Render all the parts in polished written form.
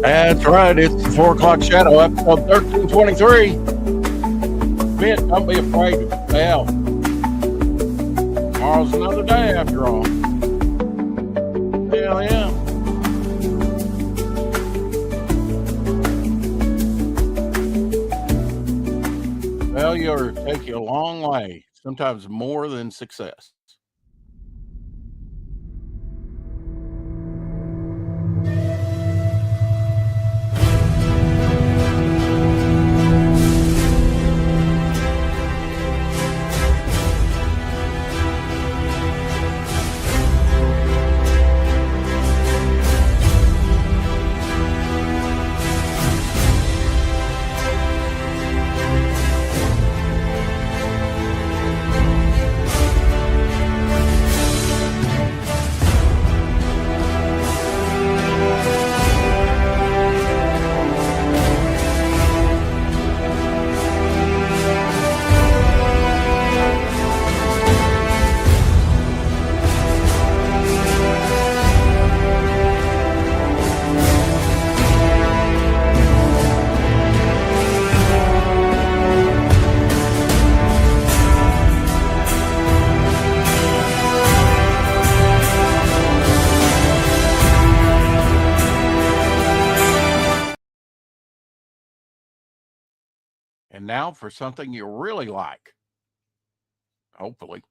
That's right. It's the 4 o'clock shadow, episode 1323. Vince, don't be afraid to fail. Tomorrow's another day after all. Hell yeah. Failure take you a long way, sometimes more than success. And now for something you really like. Hopefully.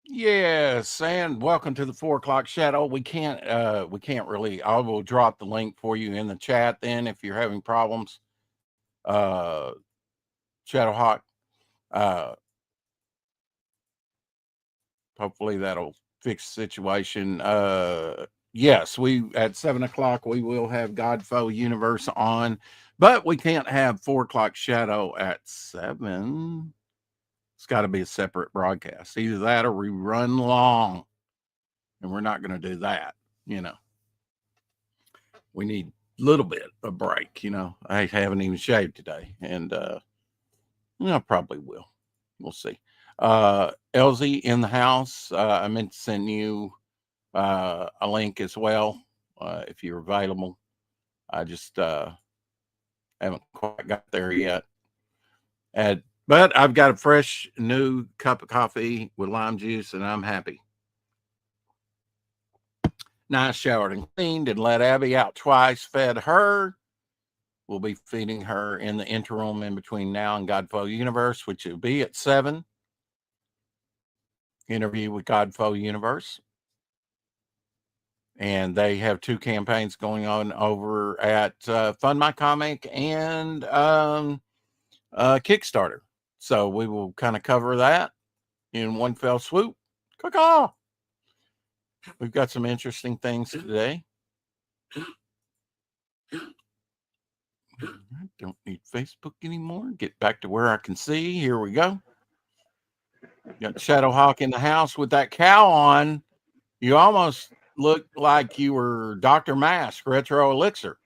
Yes, and welcome to the 4 o'clock shadow. We can't really. I will drop the link for you in the chat then if you're having problems. Shadowhawk. Hopefully that'll fix the situation. Yes, we at 7 o'clock we will have Godfoe Universe on, but we can't have 4 o'clock shadow at 7. It's got to be a separate broadcast. Either that or we run long. And we're not going to do that, you know. We need a little bit of break, you know. I haven't even shaved today. And I probably will. We'll see. Elsie in the house. I meant to send you a link as well if you're available. I just haven't quite got there yet. But I've got a fresh new cup of coffee with lime juice, and I'm happy. Nice, showered and cleaned, and let Abby out twice. Fed her. We'll be feeding her in the interim in between now and Godfoe Universe, which will be at 7. Interview with Godfoe Universe. And they have 2 campaigns going on over at Fund My Comic and Kickstarter. So we will kind of cover that in one fell swoop. Caw-caw. We've got some interesting things today. I don't need Facebook anymore. Get back to where I can see. Here we go. Got Shadowhawk in the house with that cow on. You almost look like you were Dr. Mask, Retro Elixir,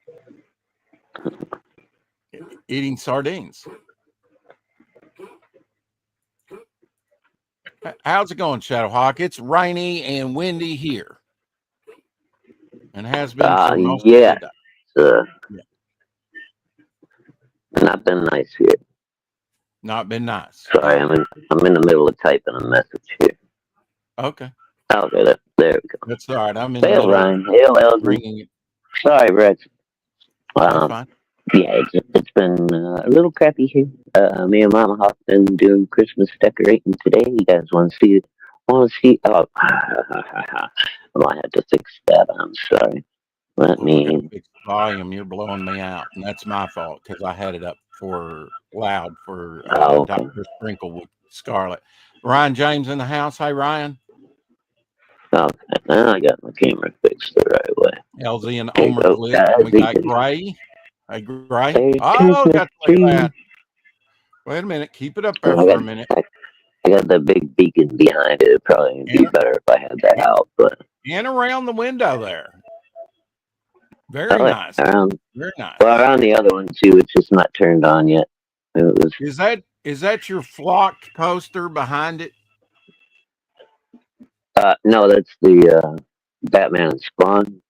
eating sardines. How's it going, Shadowhawk? It's rainy and windy here, and has been for most of the day. Yeah. Not been nice here. Not been nice. Sorry, I'm in the middle of typing a message here. Okay. Okay, there we go. That's all right. I'm in Hail, Ryan. Hail, Elsie. Sorry, Rex. Fine. Yeah, it's been a little crappy here. Me and Mama Hawk been doing Christmas decorating today. You guys want to see? Oh, I might have to fix that. I'm sorry. Let me fix the volume. You're blowing me out, and that's my fault because I had it up for loud for Dr. Sprinkle with Scarlet. Ryan James in the house. Hey, Ryan. Okay, now I got my camera fixed the right way. LZ and Omer Clip. We got Gray. Hey, Gray. Oh, got to look at that. Wait a minute. Keep it up there for a minute. I got the big beacon behind it. It'd probably be better if I had that out, but and around the window there. Very nice. Very nice. Well, around the other one too. It's just not turned on yet. Is that your flocked poster behind it? No, that's the Batman and Spawn.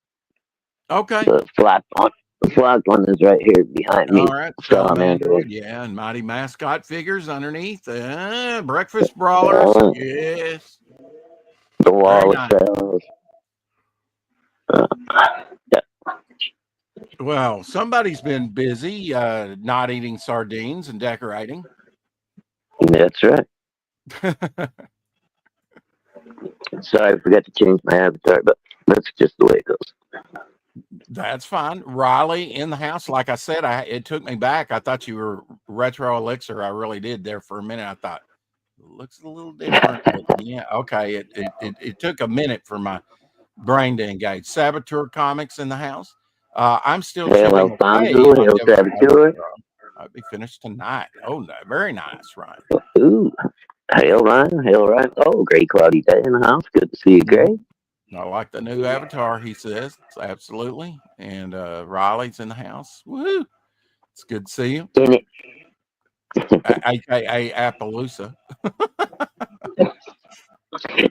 Okay. The flocked one is right here behind me. All right. Android, yeah, and Mighty Mascot figures underneath. Breakfast Brawlers. Yes. The wall itself. Yeah. Well, somebody's been busy not eating sardines and decorating. That's right. Sorry, I forgot to change my avatar, but that's just the way it goes. That's fine. Riley in the house. Like I said, it took me back. I thought you were Retro Elixir. I really did there for a minute. I thought, looks a little different. Yeah, okay. It took a minute for my brain to engage. Saboteur Comics in the house. I'm still chilling. I'll be finished tonight. Oh, no, very nice, Ryan. Ooh. Hail, Ryan. Hail, Ryan. Oh, great cloudy day in the house. Good to see you, Gray. I like the new avatar, he says. Absolutely. And Riley's in the house. Woohoo. It's good to see you. In it. AKA Appaloosa.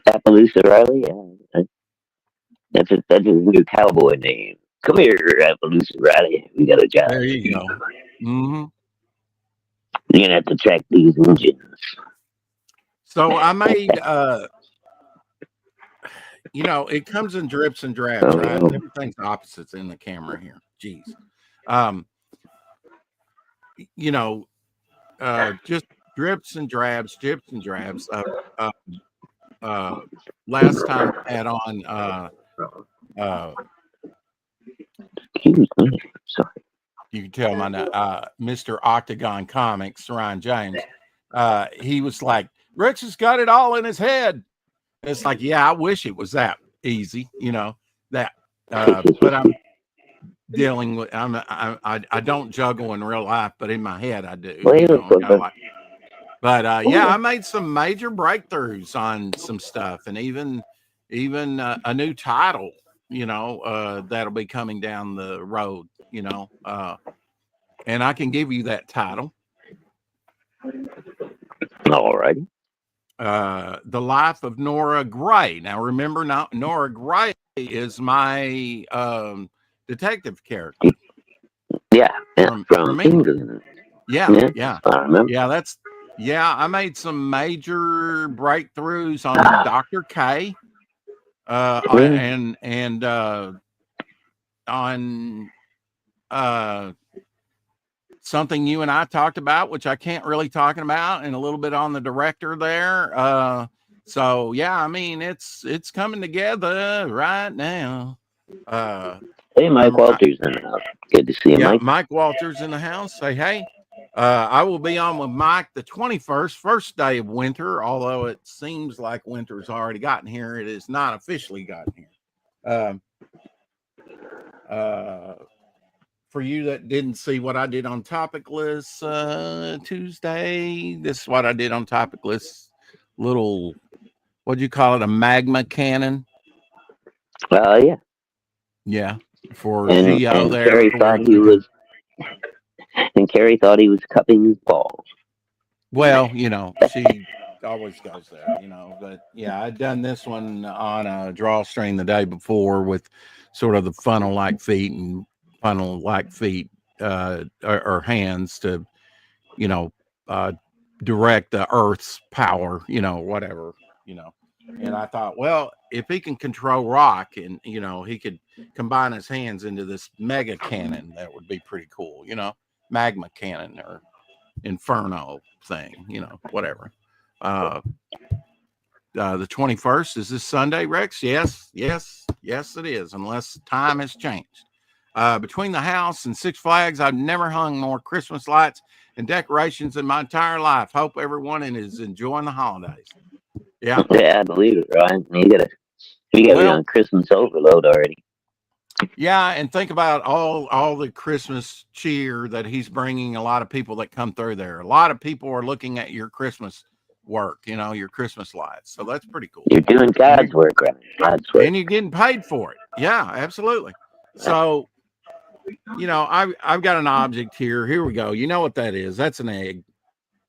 Appaloosa Riley? Yeah. That's his new cowboy name. Come here, Appaloosa Riley. We got a job. There you go. Mm-hmm. You're going to have to track these engines. So I made, it comes in drips and drabs, right? Everything's opposites in the camera here. Jeez. Just drips and drabs. Last time I had on, excuse me. Sorry. You can tell my Mr. Octagon Comics, Ryan James. He was like, Rich has got it all in his head. It's like, yeah, I wish it was that easy, that. But I'm dealing with. I don't juggle in real life, but in my head I do. I made some major breakthroughs on some stuff, and even a new title, that'll be coming down the road, and I can give you that title. All right. The Life of Nora Gray. Now, remember, Nora Gray is my detective character. Yeah, from England. Yeah. I remember. I made some major breakthroughs on Dr. K, and on something you and I talked about, which I can't really talk about, and a little bit on the director there. So yeah, I mean, it's coming together right now. Hey, Mike Walters in the house. Good to see you, Mike. Mike Walters in the house. Say hey. I will be on with Mike the 21st, first day of winter, although it seems like winter's already gotten here. It is not officially gotten here. Um, for you that didn't see what I did on topic list Tuesday, this is what I did on topic list. Little, what'd you call it? A magma cannon? Yeah. Yeah, for And Geo and there. Carrie thought he was, and Carrie thought he was cupping his balls. Well, she always goes there, but yeah, I'd done this one on a drawstring the day before with sort of the funnel like feet and funnel like feet or hands to, you know, uh, direct the earth's power, whatever, and I thought, well, if he can control rock and, he could combine his hands into this mega cannon, that would be pretty cool, magma cannon or inferno thing, whatever. The 21st is this Sunday, Rex? Yes, it is, unless time has changed. Between the house and Six Flags, I've never hung more Christmas lights and decorations in my entire life. Hope everyone is enjoying the holidays. Yeah. Yeah, I believe it, Ryan. You gotta be on Christmas overload already. Yeah, and think about all the Christmas cheer that he's bringing. A lot of people that come through there. A lot of people are looking at your Christmas work, your Christmas lights. So that's pretty cool. You're doing God's work, right? God's work. And you're getting paid for it. Yeah, absolutely. So, I've got an object here. Here we go. You know what that is? That's an egg.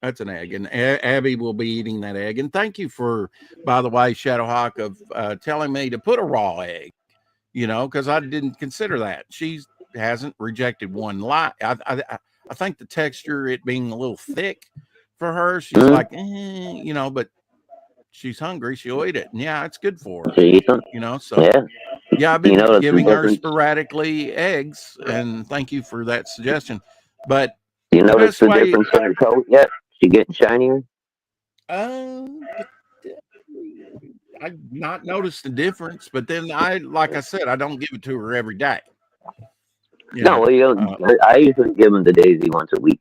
That's an egg. And Abby will be eating that egg. And thank you for, by the way, Shadowhawk, of telling me to put a raw egg, because I didn't consider that. She hasn't rejected one lie. I think the texture, it being a little thick for her, she's like, but she's hungry. She'll eat it. And yeah, it's good for her. So yeah, I've been giving her sporadically eggs, and thank you for that suggestion. But you notice the difference in her coat yet? She getting shinier? I've not noticed the difference, but then like I said, I don't give it to her every day. I usually give them to Daisy once a week.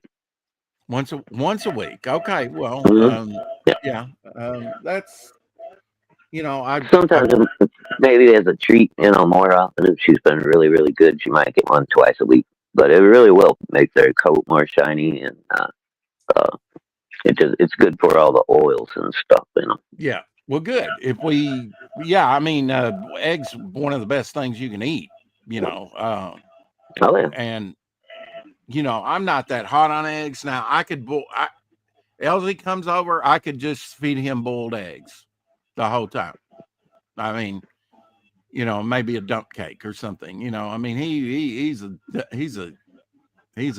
Once a week. Okay. Well, that's, sometimes maybe as a treat, more often. If she's been really, really good, she might get one twice a week. But it really will make their coat more shiny, and it's good for all the oils and stuff, Yeah. Well, good. Eggs, one of the best things you can eat, oh yeah. And I'm not that hot on eggs. Now I could Elsie comes over, I could just feed him boiled eggs the whole time. I mean, maybe a dump cake or something. He's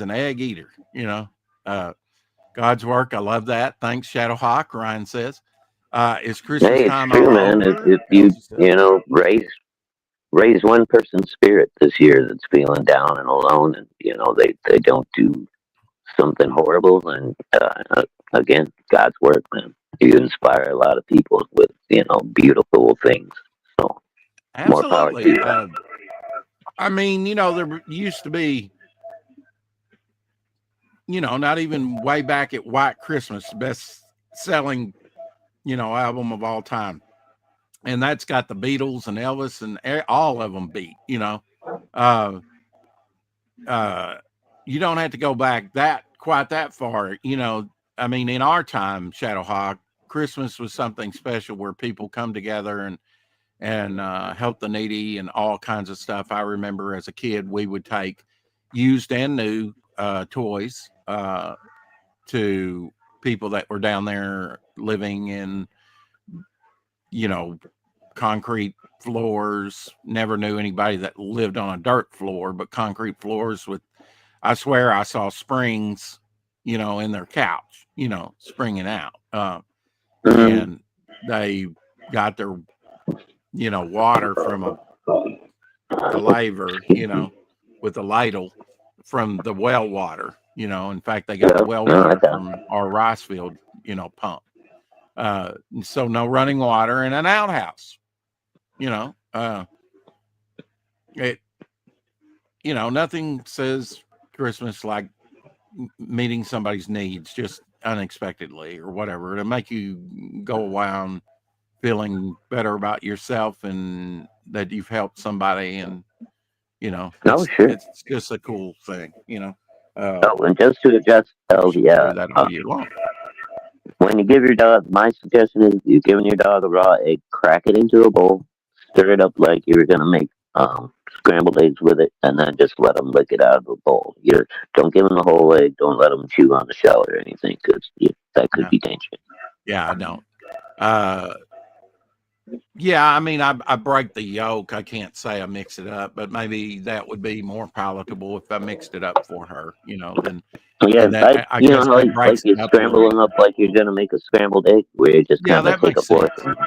an egg eater. God's work. I love that. Thanks, Shadowhawk. Ryan says, "It's Christmas time." True, man. If you raise one person's spirit this year that's feeling down and alone, and they don't do something horrible, and again, God's work, man. You inspire a lot of people with beautiful things. So absolutely. More power to you. There used to be, not even way back at White Christmas, best selling, album of all time. And that's got the Beatles and Elvis and all of them beat, you don't have to go back quite that far. In our time, Shadowhawk, Christmas was something special where people come together and help the needy and all kinds of stuff. I remember as a kid, we would take used and new toys to people that were down there living in, concrete floors. Never knew anybody that lived on a dirt floor, but concrete floors I swear I saw springs, in their couch, springing out. And they got their, water from a laver, with a ladle from the well water. In fact, they got the well water from our rice field, pump. So no running water in an outhouse. Nothing says Christmas like meeting somebody's needs just unexpectedly or whatever. It'll make you go around feeling better about yourself and that you've helped somebody, and Oh, sure. it's just a cool thing. Oh, and just to adjust, You oh, should yeah. do that all year long. When you give your dog, my suggestion is you're giving your dog a raw egg, crack it into a bowl, stir it up like you were going to make scrambled eggs with it, and then just let them lick it out of the bowl. Don't give them the whole egg. Don't let them chew on the shell or anything, because that could Yeah, be dangerous. yeah, I don't. Uh, yeah, I mean, I break the yolk. I can't say I mix it up, but maybe that would be more palatable if I mixed it up for her. Then Yeah, and that I you know, guess that like breaks you it up a little scramble bit. them up like you're going to make a scrambled egg, where you just Yeah, kind of that take a makes fork. sense.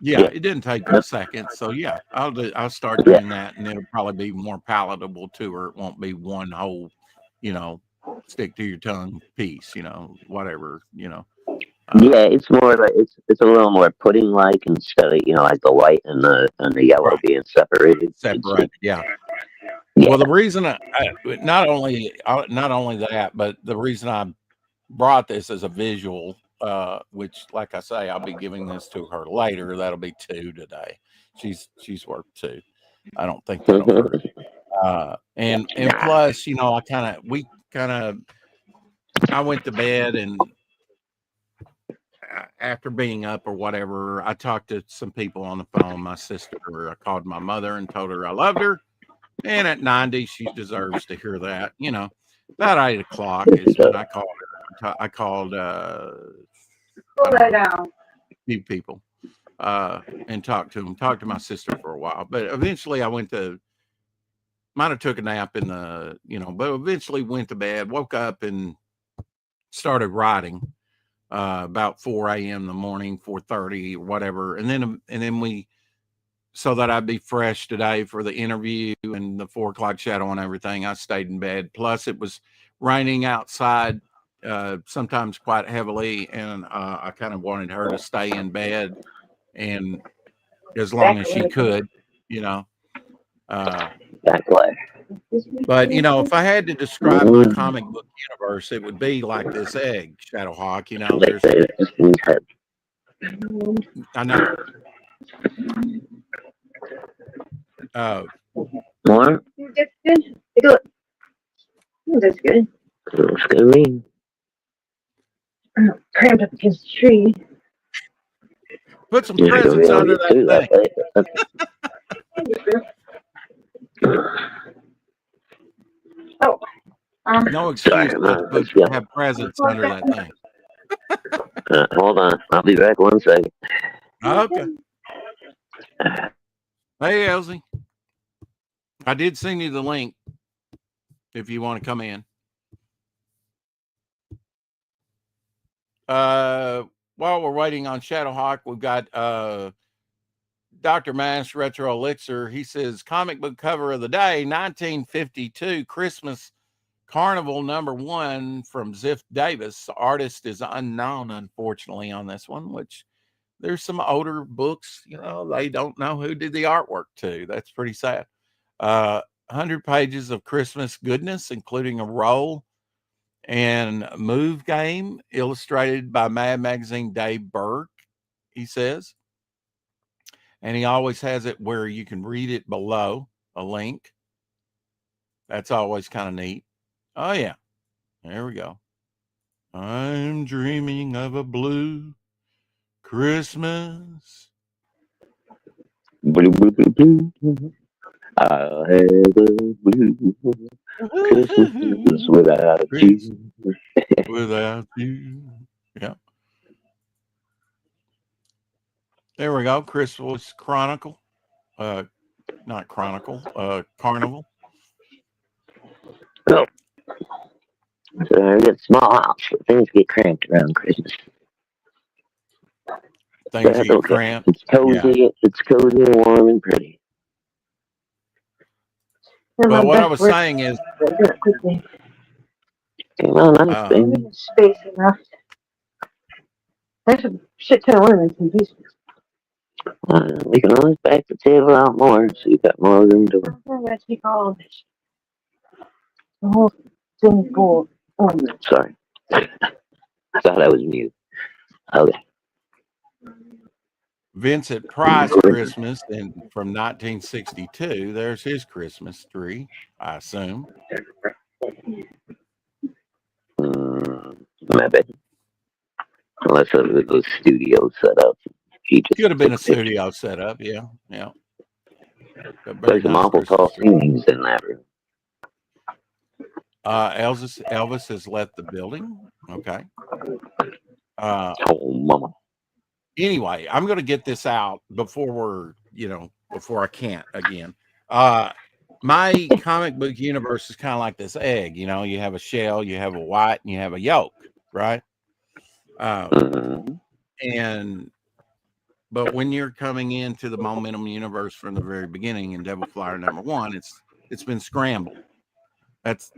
Yeah, Yeah, it didn't take but a second. So yeah, I'll start yeah. doing that, and it'll probably be more palatable to her. It won't be one whole, you know, stick to your tongue piece. Whatever. Uh, Yeah, it's more like it's a little more pudding like, instead of like the white and the yellow right, being separated. separate. Yeah. Yeah. Well, the reason not only that, but the reason I brought this as a visual, which, like I say, I'll be giving this to her later. That'll be two today. She's worth two. I don't think that'll hurt. And Nah. plus, I went to bed, and after being up or whatever, I talked to some people on the phone. My sister, I called my mother and told her I loved her. And at 90, she deserves to hear that. About 8 o'clock is when I called her. I called I don't know, a few people and talked to them, talked to my sister for a while. But eventually I might have took a nap but eventually went to bed, woke up and started writing about 4 a.m. in the morning, 4:30 or whatever. And then we, so that I'd be fresh today for the interview and the 4 o'clock shadow and everything, I stayed in bed. Plus, it was raining outside, sometimes quite heavily, and I kind of wanted her to stay in bed and as long as she could, you know. Uh, Back way. but if I had to describe my Mm, comic book universe, it would be like this egg, Shadowhawk. like There's, the I know, uh, more. That's good. Take a look. That's good. Looks good to me. Crammed up against the tree. put some You should presents really under get that through thing. that. Oh, No sorry, excuse but to man. Let's put go. have presents under that thing. Hold on. I'll be back 1 second. Okay. Hey, Elsie, I did send you the link if you want to come in. While we're waiting on Shadowhawk, we've got Dr. Mass Retro Elixir. He says comic book cover of the day, 1952 Christmas Carnival #1 from Ziff Davis. The artist is unknown, unfortunately, on this one, which there's some older books, they don't know who did the artwork to. That's pretty sad. 100 pages of Christmas goodness, including a roll and move game illustrated by Mad Magazine Dave Burke, he says. And he always has it where you can read it below a link. That's always kind of neat. Oh, yeah. There we go. I'm dreaming of a blue Christmas. Blue, blue, blue, blue. I'll have a blue Christmas without you. Without you. Yeah. There we go. Christmas Chronicle. Not Chronicle. Carnival. Oh, so I get a small house, but things get cramped around Christmas. Things But that's get okay. cramped. It's cozy. Yeah. It's cozy and warm and pretty. Well, what I was saying is, Well, nice thing. Space enough. There's a shit ton of ornaments and pieces. We can always back the table out more so you got more room to. I'm gonna take all of this. The whole thing full of ornaments. Sorry. I thought I was mute. Okay. Vincent Price Christmas and from 1962. There's his Christmas tree, I assume. Maybe. Unless it was studio set up. He just Could have been a took pictures. studio setup. Yeah, yeah. But very There's some nice awful Christmas tall tree. ceilings in that room. Elvis has left the building. Okay. Oh, mama. Anyway, I'm going to get this out before before I can't again. My comic book universe is kind of like this egg. You have a shell, you have a white, and you have a yolk, right? Mhm. But when you're coming into the Momentum universe from the very beginning in Devil Flyer #1, it's been scrambled. That's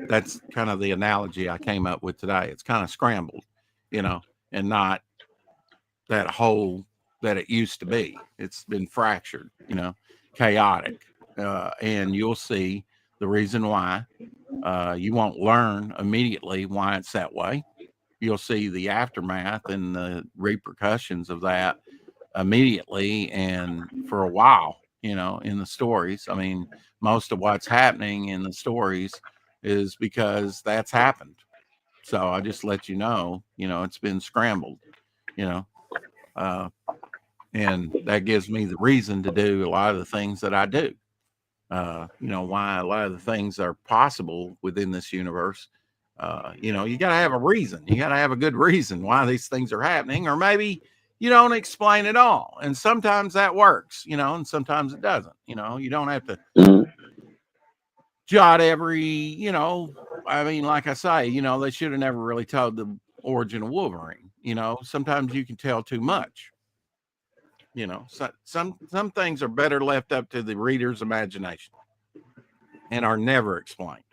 kind of the analogy I came up with today. It's kind of scrambled, and not that whole that it used to be. It's been fractured, chaotic. And you'll see the reason why. You won't learn immediately why it's that way. You'll see the aftermath and the repercussions of that immediately and for a while, in the stories. I mean, most of what's happening in the stories is because that's happened. So I just let you know, it's been scrambled, you know. And that gives me the reason to do a lot of the things that I do. Why a lot of the things are possible within this universe. You got to have a reason. You got to have a good reason why these things are happening, or maybe you don't explain it all. And sometimes that works, and sometimes it doesn't. You don't have to Mhm. jot every, I mean, like I say, they should have never really told the origin of Wolverine. Sometimes you can tell too much. So some things are better left up to the reader's imagination and are never explained.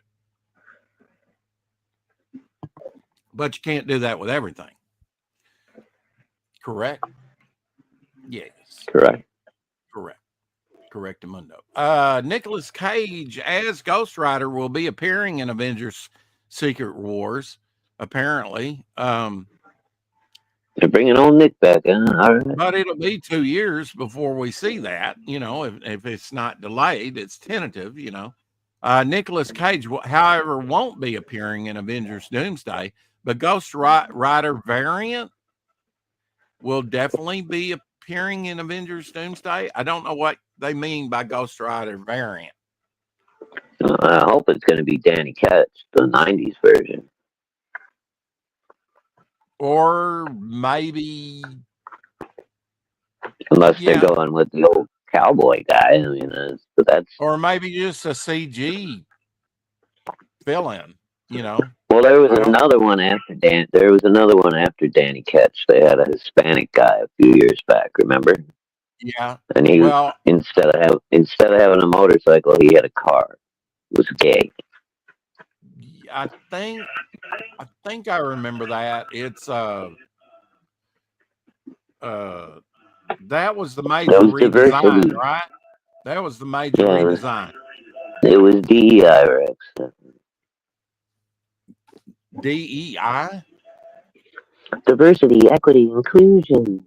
But you can't do that with everything. Correct? Yes. Correct. Correctamundo. Nicolas Cage as Ghost Rider will be appearing in Avengers Secret Wars, apparently. They're bringing old Nick back, huh? All right. But it'll be 2 years before we see that, if it's not delayed, it's tentative, Nicolas Cage, however, won't be appearing in Avengers Doomsday, but Ghost Rider variant will definitely be appearing in Avengers Doomsday. I don't know what they mean by Ghost Rider variant. I hope it's going to be Danny Ketch, the 90s version. Or maybe, Unless they're going with the old cowboy guy. I mean, but that's. Or maybe just a CG fill in, Well, there was another one after Danny Ketch. They had a Hispanic guy a few years back. Remember? Yeah. And he instead of having a motorcycle, he had a car. It was gay. I think I remember that. It's that was the major redesign, diversity. Right? That was the major redesign. It was DEI, Rex. DEI? Diversity, equity, inclusion.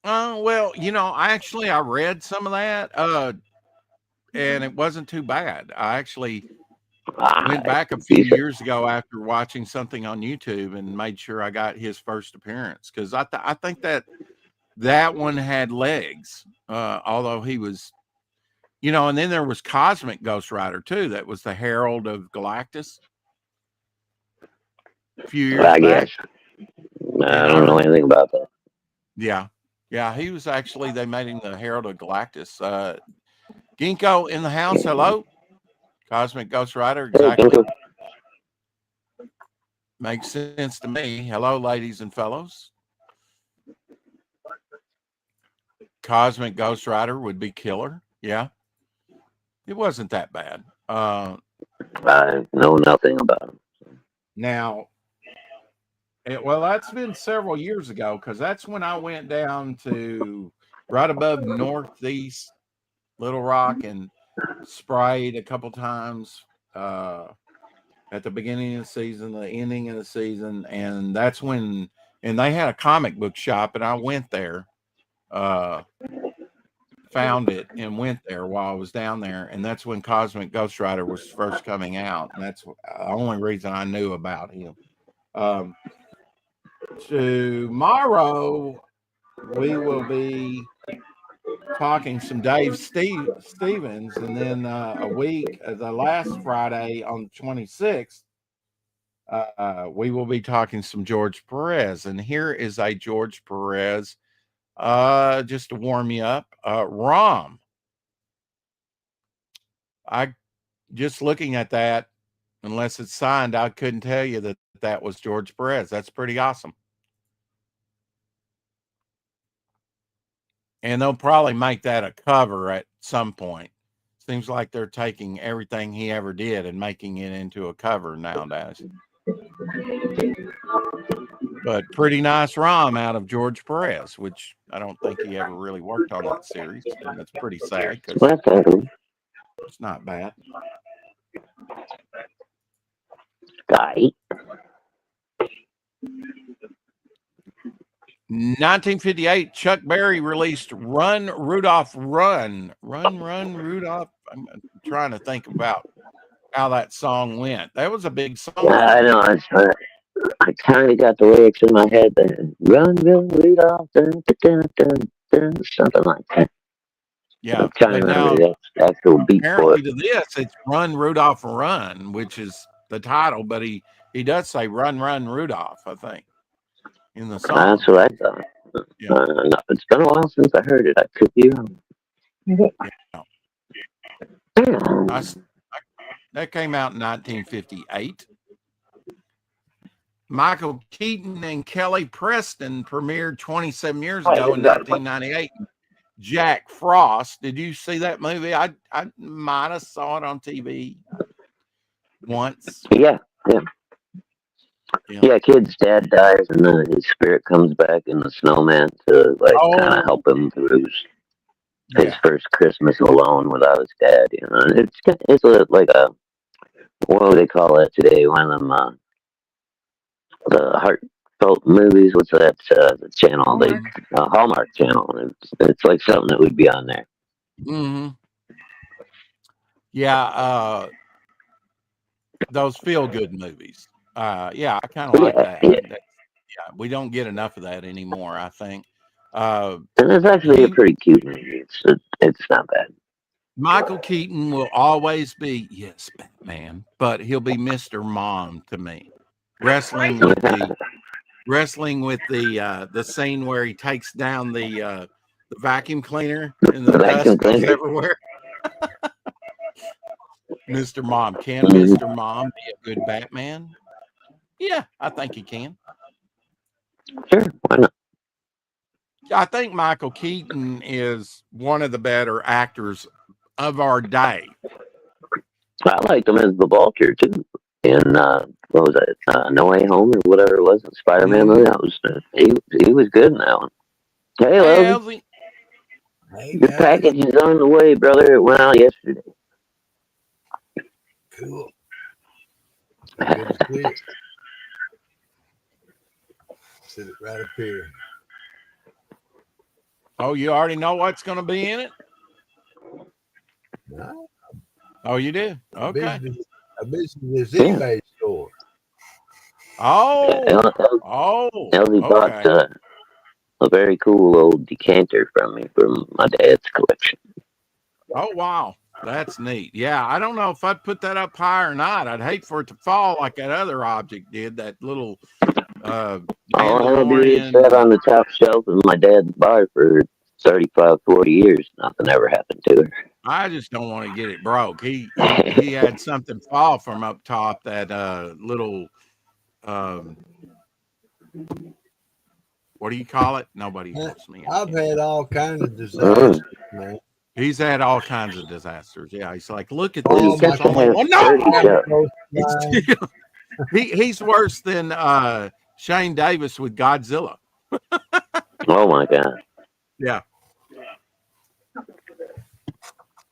Well, I read some of that, and it wasn't too bad. I actually went back a few years ago after watching something on YouTube and made sure I got his first appearance, because I think that one had legs, although he was, and then there was Cosmic Ghost Rider too. That was the Herald of Galactus. A few years back. Guess. I don't know anything about that. Yeah, he was actually, they made him the Herald of Galactus. Ginkgo in the house, hello. Cosmic Ghost Rider, exactly. Makes sense to me. Hello, ladies and fellows. Cosmic Ghost Rider would be killer. Yeah. It wasn't that bad. I know nothing about him. Now, well, that's been several years ago, because that's when I went down to right above Northeast Little Rock and sprayed a couple times at the beginning of the season, the ending of the season, and that's when, and they had a comic book shop, and I went there found it and went there while I was down there, and that's when Cosmic Ghost Rider was first coming out, and that's the only reason I knew about him. Tomorrow we will be talking some Dave Stevens, and then a week, the last Friday on the 26th, we will be talking some George Perez, and here is a George Perez. Just to warm you up, ROM. I just looking at that, unless it's signed, I couldn't tell you that was George Perez. That's pretty awesome. And they'll probably make that a cover at some point. Seems like they're taking everything he ever did and making it into a cover nowadays. But pretty nice ROM out of George Perez, which I don't think he ever really worked on that series. And that's pretty sad because it's not bad. Guy. 1958, Chuck Berry released Run, Rudolph, Run. Run, Rudolph. I'm trying to think about how that song went. That was a big song. Yeah, I know. I kind of got the lyrics in my head. Run, Rudolph, dun, dun, dun, dun, something like that. Yeah. I'm trying to remember the actual beat for Apparently it. to this, it's Run, Rudolph, Run, which is the title, but he does say Run, Rudolph, I think, in the song. That's what I thought. Yeah. It's been a while since I heard it. I could be wrong. Yeah. That came out in 1958. Michael Keaton and Kelly Preston premiered 27 years ago in 1998. Jack Frost. Did you see that movie? I might have saw it on TV once. Yeah. Kid's dad dies, and then his spirit comes back in the snowman to kind of help him through his first Christmas alone without his dad. You know, it's like a, what do they call it today? One of them the heartfelt movies. What's that? The channel, Hallmark channel. It's like something that would be on there. Mm-hmm. Yeah, those feel good movies. I kind of like that. Yeah, we don't get enough of that anymore, I think. And it's actually a pretty cute movie. It's not bad. Michael Keaton will always be, yes, Batman, but he'll be Mr. Mom to me. Wrestling with the scene where he takes down the vacuum cleaner and the dust goes everywhere. Mr. Mom. Can Mr. Mom be a good Batman? Yeah, I think he can. Sure, why not? I think Michael Keaton is one of the better actors of our day. I liked him as the Vulture too. In what was it? No Way Home or whatever it was, the Spider-Man movie. That was he was good in that one. Hey, Elsie. Your package is on the way, brother. It went out yesterday. Cool. Good. Sit it right up here. Oh, you already know what's going to be in it? No. Oh, you do? Okay. I bet you this eBay store. Elsie bought a very cool old decanter from me from my dad's collection. Oh, wow. That's neat. Yeah, I don't know if I'd put that up high or not. I'd hate for it to fall like that other object did, that little it sat on the top shelf in my dad's bar for 35, 40 years. Nothing ever happened to her. I just don't want to get it broke. He had something fall from up top, that little what do you call it? Nobody helps me. I've had all kinds of disasters, man. He's had all kinds of disasters. Yeah, he's like, look at this. He's worse than Shane Davis with Godzilla. Oh my God. Yeah.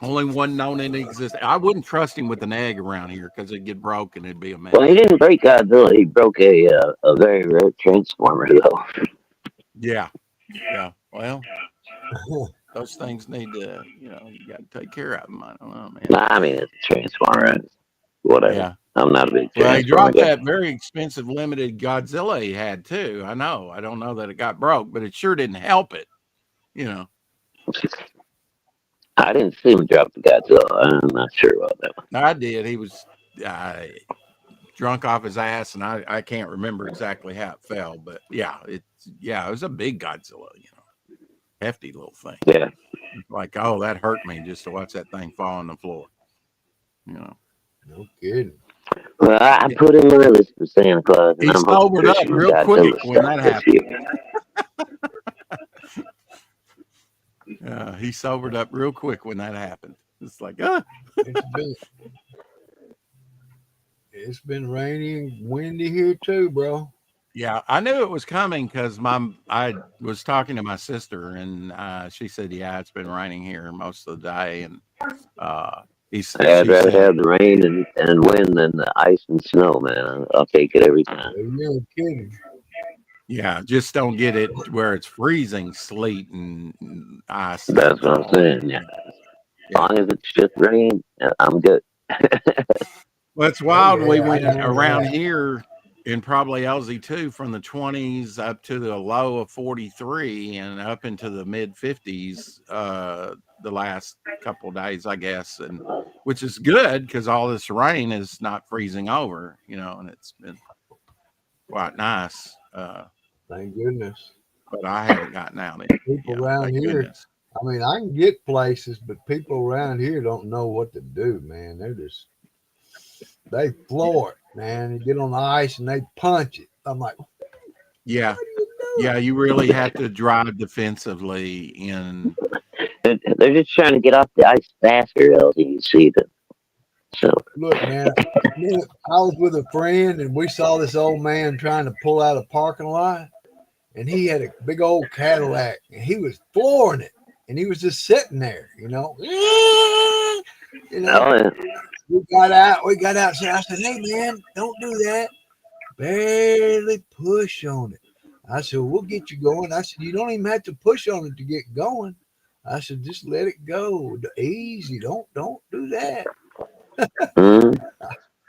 Only one known in existence. I wouldn't trust him with an egg around here because it'd get broken. It'd be a mess. Well, he didn't break Godzilla. He broke a very rare transformer, though. Yeah. Yeah. Well, those things need to, you got to take care of them. I don't know, man. Nah, I mean, it's a transformer. Whatever. Yeah. I'm not a big Well, he transformer dropped guy. that very expensive limited Godzilla he had too. I know. I don't know that it got broke, but it sure didn't help it. I didn't see him drop the Godzilla. I'm not sure about that one. I did. He was drunk off his ass, and I can't remember exactly how it fell, but it was a big Godzilla, hefty little thing. Yeah. Like, oh, that hurt me just to watch that thing fall on the floor. No kidding. Well, I put him on the list for Santa Claus, and He I'm hoping sobered up Christian real Godzilla quick when stuff that this happened. year. He sobered up real quick when that happened. It's like, It's been rainy and windy here too, bro. Yeah, I knew it was coming because I was talking to my sister, and she said, "Yeah, it's been raining here most of the day." And I'd rather have the rain and wind than the ice and snow, man. I'll take it every time. You're kidding. Yeah, just don't get it where it's freezing sleet and ice. That's what I'm saying. Yeah. As long as it's just rain, I'm good. Well, it's wild. We went around here in probably LZ2 from the 20s up to the low of 43 and up into the mid 50s the last couple of days, I guess, and which is good because all this rain is not freezing over, and it's been quite nice. Thank goodness. But I haven't gotten out. People around here, goodness. I mean, I can get places, but people around here don't know what to do, man. They floor it, man. They get on the ice and they punch it. I'm like, Yeah. You really have to drive defensively in. They're just trying to get off the ice faster, LZ. You see them. So look, man, I was with a friend and we saw this old man trying to pull out a parking lot, and he had a big old Cadillac and he was flooring it, and he was just sitting there, Oh, yeah. We got out. So I said, "Hey, man, don't do that. Barely push on it." I said, "We'll get you going." I said, "You don't even have to push on it to get going." I said, "Just let it go. Easy. Don't do that." Mm.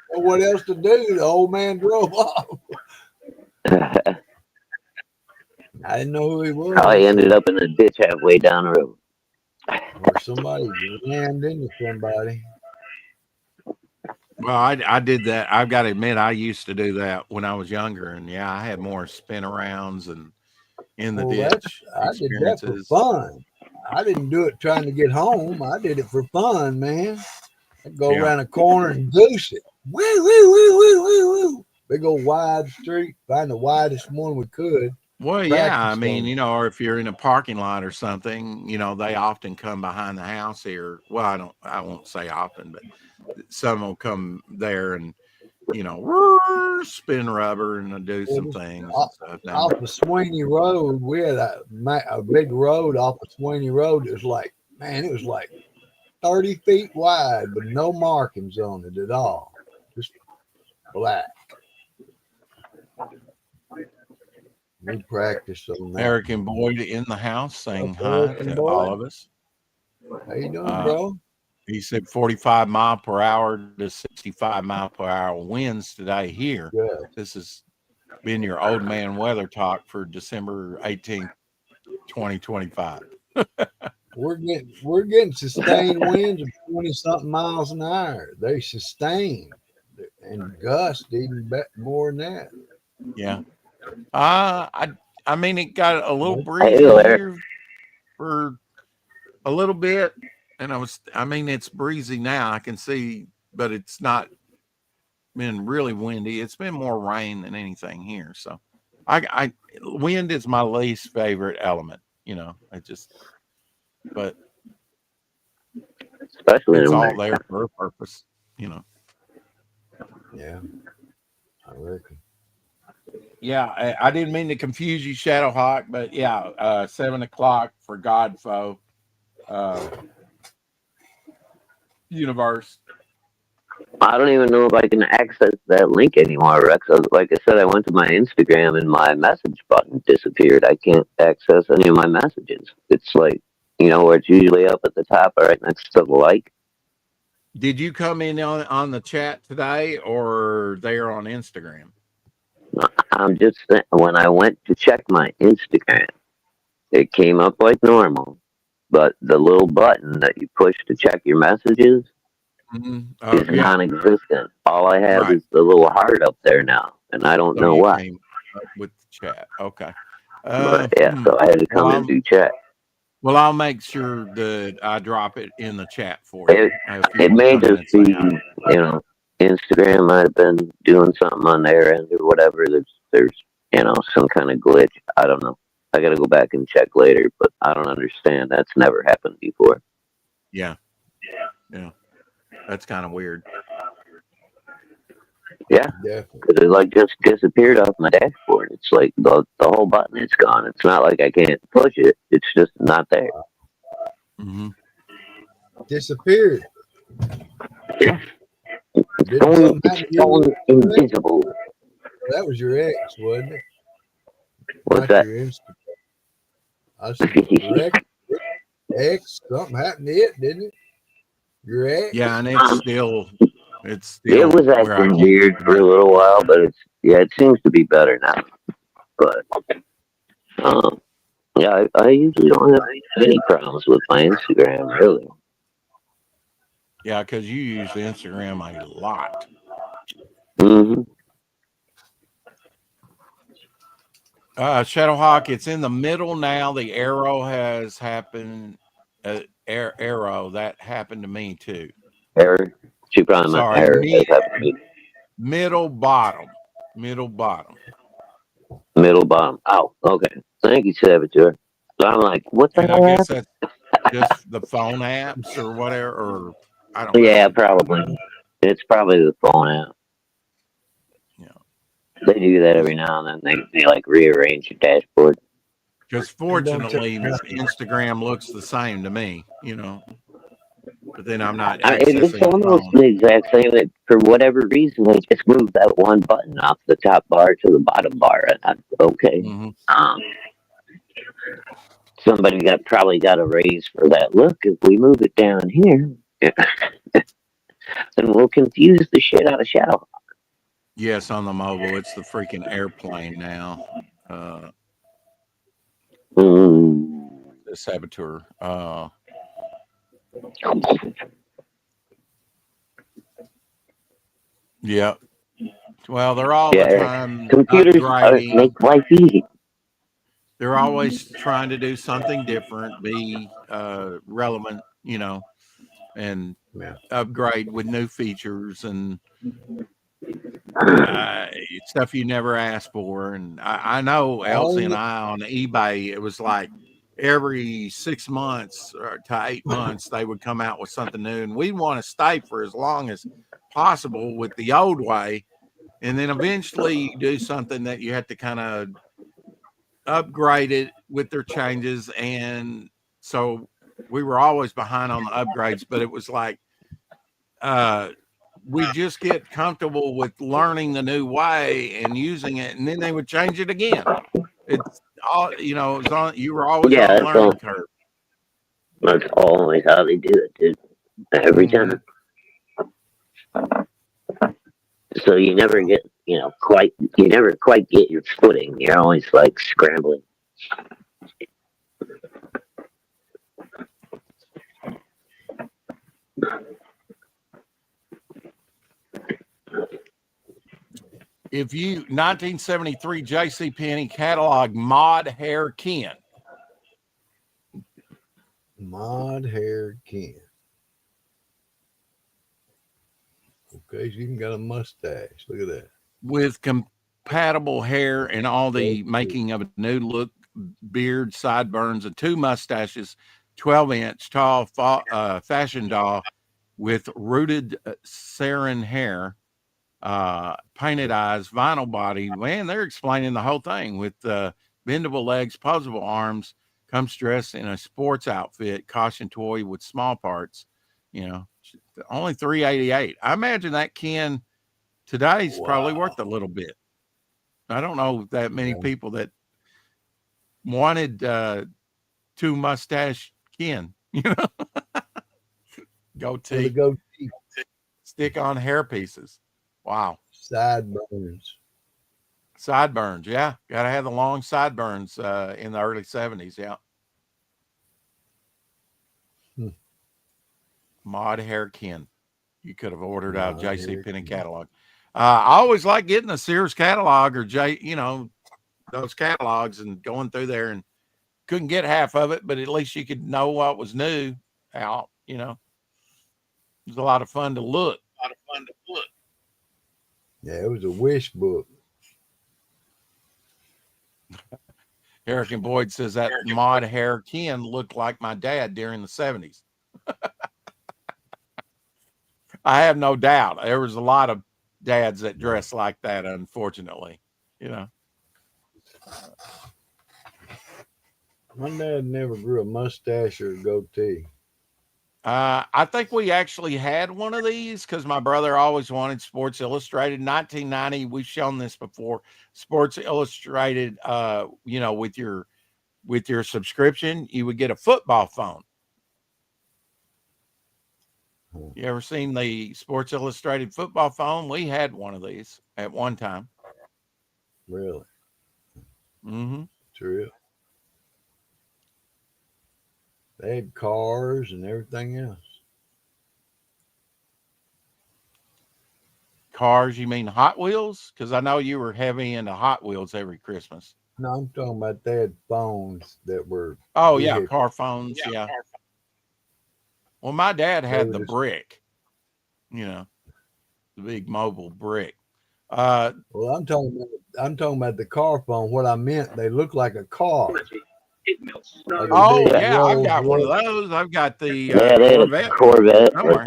What else to do? The old man drove off. I didn't know who he was. Probably ended up in a ditch halfway down the road. Or somebody rammed into somebody. Well, I did that. I've got to admit, I used to do that when I was younger, and I had more spin arounds and in the ditch. I did that for fun. I didn't do it trying to get home. I did it for fun, man. I'd go around a corner and goose it. Woo, woo, woo, woo, woo, woo. Big old wide street. Find the widest one we could. Well, yeah, I mean, or if you're in a parking lot or something, they often come behind the house here. Well, I won't say often, but some will come there and, spin rubber and do some things. Off the Sweeney Road, we had a big road off of Sweeney Road. It was like 30 feet wide, but no markings on it at all. Just black. We practiced on that. Eric and Boyd in the house saying hi to all of us. How you doing, bro? He said 45 mile per hour to 65 mile per hour winds today here. Yeah. This has been your old man weather talk for December 18th, 2025. We're getting sustained winds of 20-something miles an hour. They sustain and gust even more than that. Yeah. I mean, it got a little breezy here for a little bit, and it's breezy now. I can see, but it's not been really windy. It's been more rain than anything here. So, wind is my least favorite element. But especially it's all there for a purpose. Yeah, I reckon. Yeah, I didn't mean to confuse you, Shadowhawk, but 7:00 for Godfoe universe. I don't even know if I can access that link anymore, Rex. Like I said, I went to my Instagram and my message button disappeared. I can't access any of my messages. It's like You know where it's usually up at the top, right next to the like. Did you come in on the chat today or there on Instagram? I'm just when I went to check my Instagram, it came up like normal, but the little button that you push to check your messages Oh, is yeah, non-existent. All I have right. is the little heart up there now, and I don't So know you why. came up with the chat. Okay. But yeah, so I had to Well, come and do chat. I'll make sure that I drop it in the chat for you. It, If you it want to may come in just and be, say hi. Instagram might have been doing something on their end or whatever. There's some kind of glitch. I don't know. I got to go back and check later, but I don't understand. That's never happened before. Yeah. That's kind of weird. Yeah, Definitely. because it like just disappeared off my dashboard. It's like the whole button is gone. It's not like I can't push it. It's just not there. Disappeared. Yeah. Didn't something happen to It's you? going invisible. That was your ex, wasn't it? What's Not that? your Instagram. I said, correct. Ex, something happened to it, didn't it? Your ex? Yeah, and it's still It was where I acting can't weird for a little while, but it seems to be better now. But yeah, I usually don't have any problems with my Instagram, really. Yeah, because you use Instagram a lot. Mm-hmm. Shadowhawk, it's in the middle now. The arrow has happened. Arrow that happened to me too. Error. She probably meant Sorry, error. middle bottom. Middle bottom. Oh, okay. Thank you, Saboteur. So I'm like, what the And I hell guess happened? that's just the phone apps or whatever, or I don't know. Yeah, probably. It's probably the phone app. Yeah. They do that every now and then. They like rearrange your dashboard. Because fortunately, Instagram looks the same to me, But then I'm not It's accessing the almost phone. the exact same. For whatever reason, they just moved that one button off the top bar to the bottom bar. Okay. Somebody probably got a raise for that. Look, if we move it down here, then we'll confuse the shit out of Shadow. Yes, on the mobile, it's the freaking airplane now. The Saboteur. Yeah. Well, they're all the time computers upgrading. make life easy. They're always trying to do something different, be relevant, and upgrade with new features and stuff you never asked for. And I know Elsie and I on eBay, it was like every 6 months to 8 months, they would come out with something new. And we want to stay for as long as possible with the old way. And then eventually you do something that you have to kind of upgrade it with their changes. And so we were always behind on the upgrades, but it was like, we just get comfortable with learning the new way and using it, and then they would change it again. It's all you were always on a learning curve. That's always how they do it, dude. Every time. So you never get, you never quite get your footing. You're always like scrambling. If you 1973 J.C. Penney catalog mod hair Ken. Mod hair Ken. Okay, she even got a mustache. Look at that. With compatible hair and all the making of a new look, beard, sideburns, and 2 mustaches, 12-inch tall fashion doll with rooted sarin hair, painted eyes, vinyl body. Man, they're explaining the whole thing with bendable legs, posable arms, comes dressed in a sports outfit, caution toy with small parts. Only $388. I imagine that Ken today's probably worth a little bit. I don't know that many people that wanted 2 mustache Ken, you know, With a goatee, goatee, stick on hair pieces. Wow. sideburns. Sideburns. Yeah. Got to have the long sideburns in the early 70s. Yeah. Hmm. Mod hair Ken. You could have ordered out Mod JC hair Penney Ken. catalog. I always like getting a Sears catalog or those catalogs and going through there, and couldn't get half of it, but at least you could know what was new out. It was a lot of fun to look. Yeah, it was a wish book. Eric and Boyd says that mod hair Ken looked like my dad during the 70s. I have no doubt. There was a lot of dads that dressed like that, unfortunately. My dad never grew a mustache or a goatee. I think we actually had one of these because my brother always wanted Sports Illustrated. 1990, we've shown this before. Sports Illustrated, with your subscription, you would get a football phone. You ever seen the Sports Illustrated football phone? We had one of these at one time. Really? Mm-hmm. True. They had cars and everything else. Cars, you mean Hot Wheels? Because I know you were heavy into Hot Wheels every Christmas. No, I'm talking about they had phones that were. Oh, yeah, vehicles. car phones, yeah. Well, my dad had the brick, the big mobile brick. Well, I'm talking about the car phone. What I meant, they look like a car. Like oh yeah, I've got one of those. I've got the they had a Corvette. somewhere.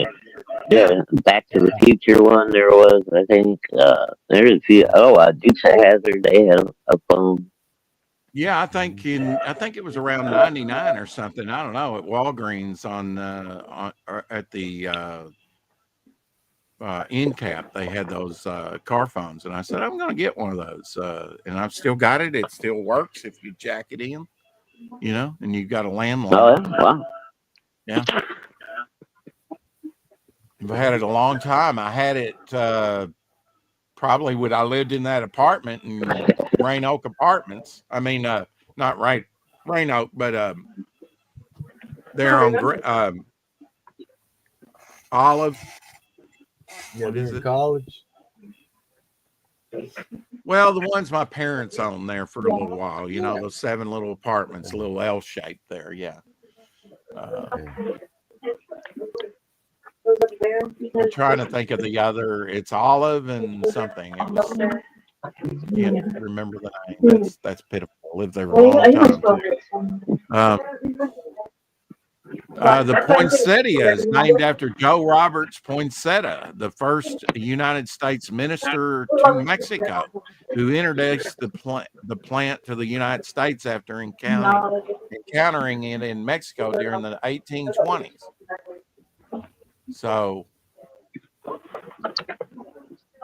Yeah, Back to the Future one there was, I think. There's a few. Dukes of Hazzard. They had a phone. Yeah, I think it was around 99 or something. I don't know, at Walgreens at the end cap, they had those car phones, and I said I'm going to get one of those, and I've still got it. It still works if you jack it in, and you've got a landline. Oh yeah, wow. Yeah, I've had it a long time. I had it probably when I lived in that apartment in Rain Oak Apartments. I mean, not Rain Oak, but there on Olive. Yeah, they're in college. Well, the ones my parents owned there for a little while, those 7 little apartments, a little L shaped there. Yeah. I'm trying to think of the other. It's Olive and something. Can't remember the name. That's pitiful. I lived there for a long time. The poinsettia is named after Joe Roberts Poinsetta, the first United States minister to Mexico, who introduced the plant to the United States after encountering it in Mexico during the 1820s. So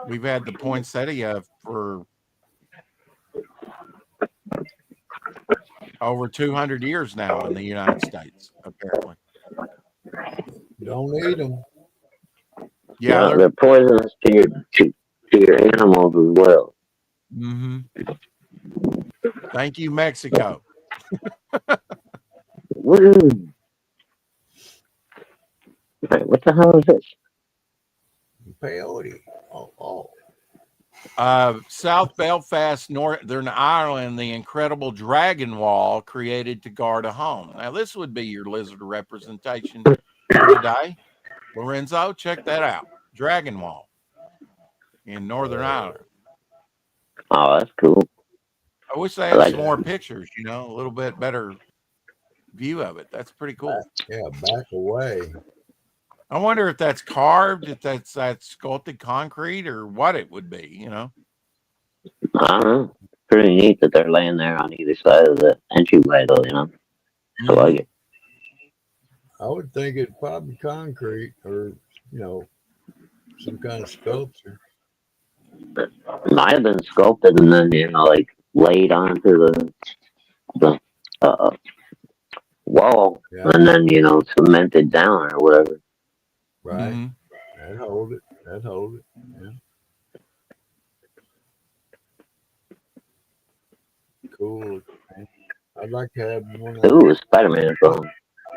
we've had the poinsettia for over 200 years now in the United States, apparently. Don't eat them. Yeah, they're poisonous to your animals as well. Mm-hmm. Thank you, Mexico. Woo! Right, what the hell is this? Peyote. Oh. South Belfast, Northern Ireland, the incredible Dragon Wall created to guard a home. Now, this would be your lizard representation today. Lorenzo, check that out. Dragon Wall in Northern Ireland. Oh, that's cool. I wish they had some more pictures, a little bit better view of it. That's pretty cool. Yeah, back away. I wonder if that's carved, if that's sculpted concrete, or what it would be, I don't know. Pretty neat that they're laying there on either side of the entryway, though, Mm-hmm. I like it. I would think it's probably concrete or, some kind of sculpture. It might have been sculpted and then, laid onto the wall, Yeah. and then cemented down or whatever. Right. Mhm. That'd hold it. That'd hold it. Yeah. Cool. Man. I'd like to have one of Ooh, a Spider-Man phone.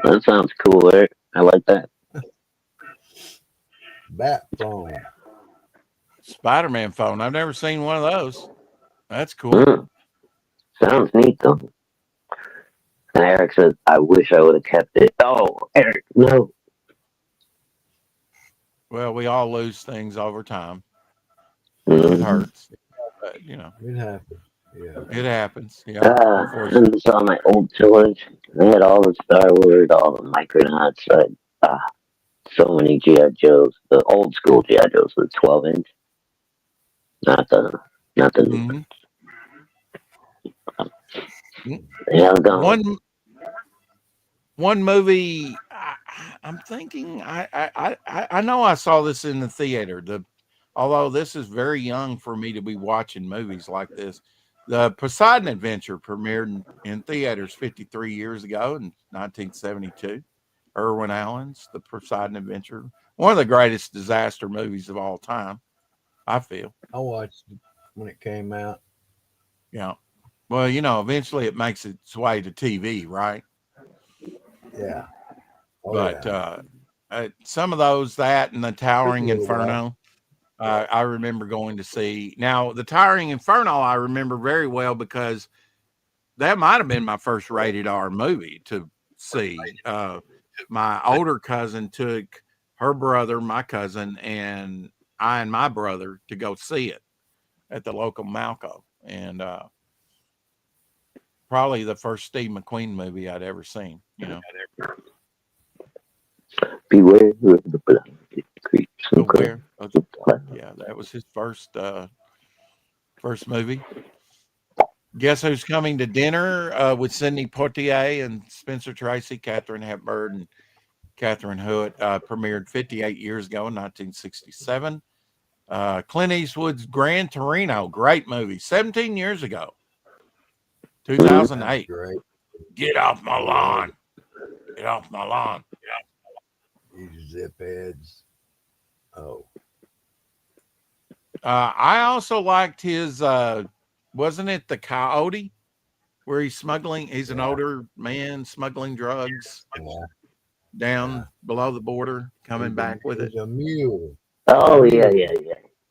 That sounds cool, Eric. I like that. bat phone. Spider-Man phone. I've never seen one of those. That's cool. Mm, sounds neat though. And Eric says, "I wish I would have kept it." Oh, Eric, no. Well, we all lose things over time. It Mhm. hurts, but It happens. Yeah. it happens. Yeah, And unfortunately. saw my old toys. I had all the Star Wars, all the Micronauts. So many GI Joes. The old school GI Joes, the 12-inch, not the new. Mhm. Yeah, I'm gone. One movie. I'm thinking. I know I saw this in the theater. Although this is very young for me to be watching movies like this. The Poseidon Adventure premiered in theaters 53 years ago in 1972. Irwin Allen's The Poseidon Adventure, one of the greatest disaster movies of all time, I feel. I watched it when it came out. Yeah. Well, eventually it makes its way to TV, right? Yeah. Oh, But yeah. some of those, that and The Towering Took a little Inferno, I remember going to see. Now, The Towering Inferno, I remember very well because that might have been my first rated R movie to see. My older cousin took her brother, my cousin, and I and my brother to go see it at the local Malco. And probably the first Steve McQueen movie I'd ever seen, Beware of the blood creeps and Beware of the crawls. Yeah, that was his first movie. Guess who's coming to dinner with Sidney Poitier and Spencer Tracy, Katharine Hepburn, and Catherine Hewitt, premiered 58 years ago in 1967. Clint Eastwood's Gran Torino, great movie, 17 years ago, 2008. Great. Get off my lawn. Get off my lawn. You zip heads. Oh. I also liked his, wasn't it The Coyote, where he's an older man smuggling drugs down below the border, coming back with it. It's a mule. Oh, yeah.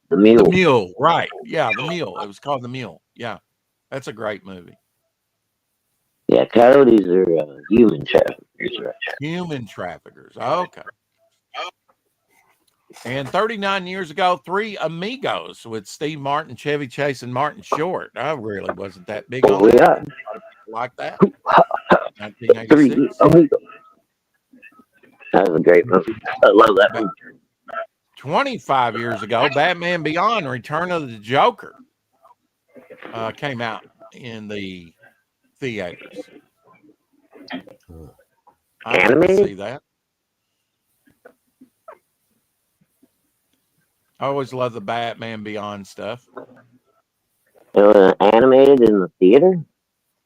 The Mule. The Mule, right. Yeah, The Mule. It was called The Mule. Yeah, that's a great movie. Yeah, coyotes are human traffickers, right? Human traffickers. Okay. And 39 years ago, Three Amigos with Steve Martin, Chevy Chase, and Martin Short. I really wasn't that big on that. Yeah. Like that. 3 1986. Amigos. That was a great movie. I love that movie. 25 years ago, Batman Beyond, Return of the Joker, came out in the theaters. I didn't see that. I always love the Batman Beyond stuff. Animated in the theater?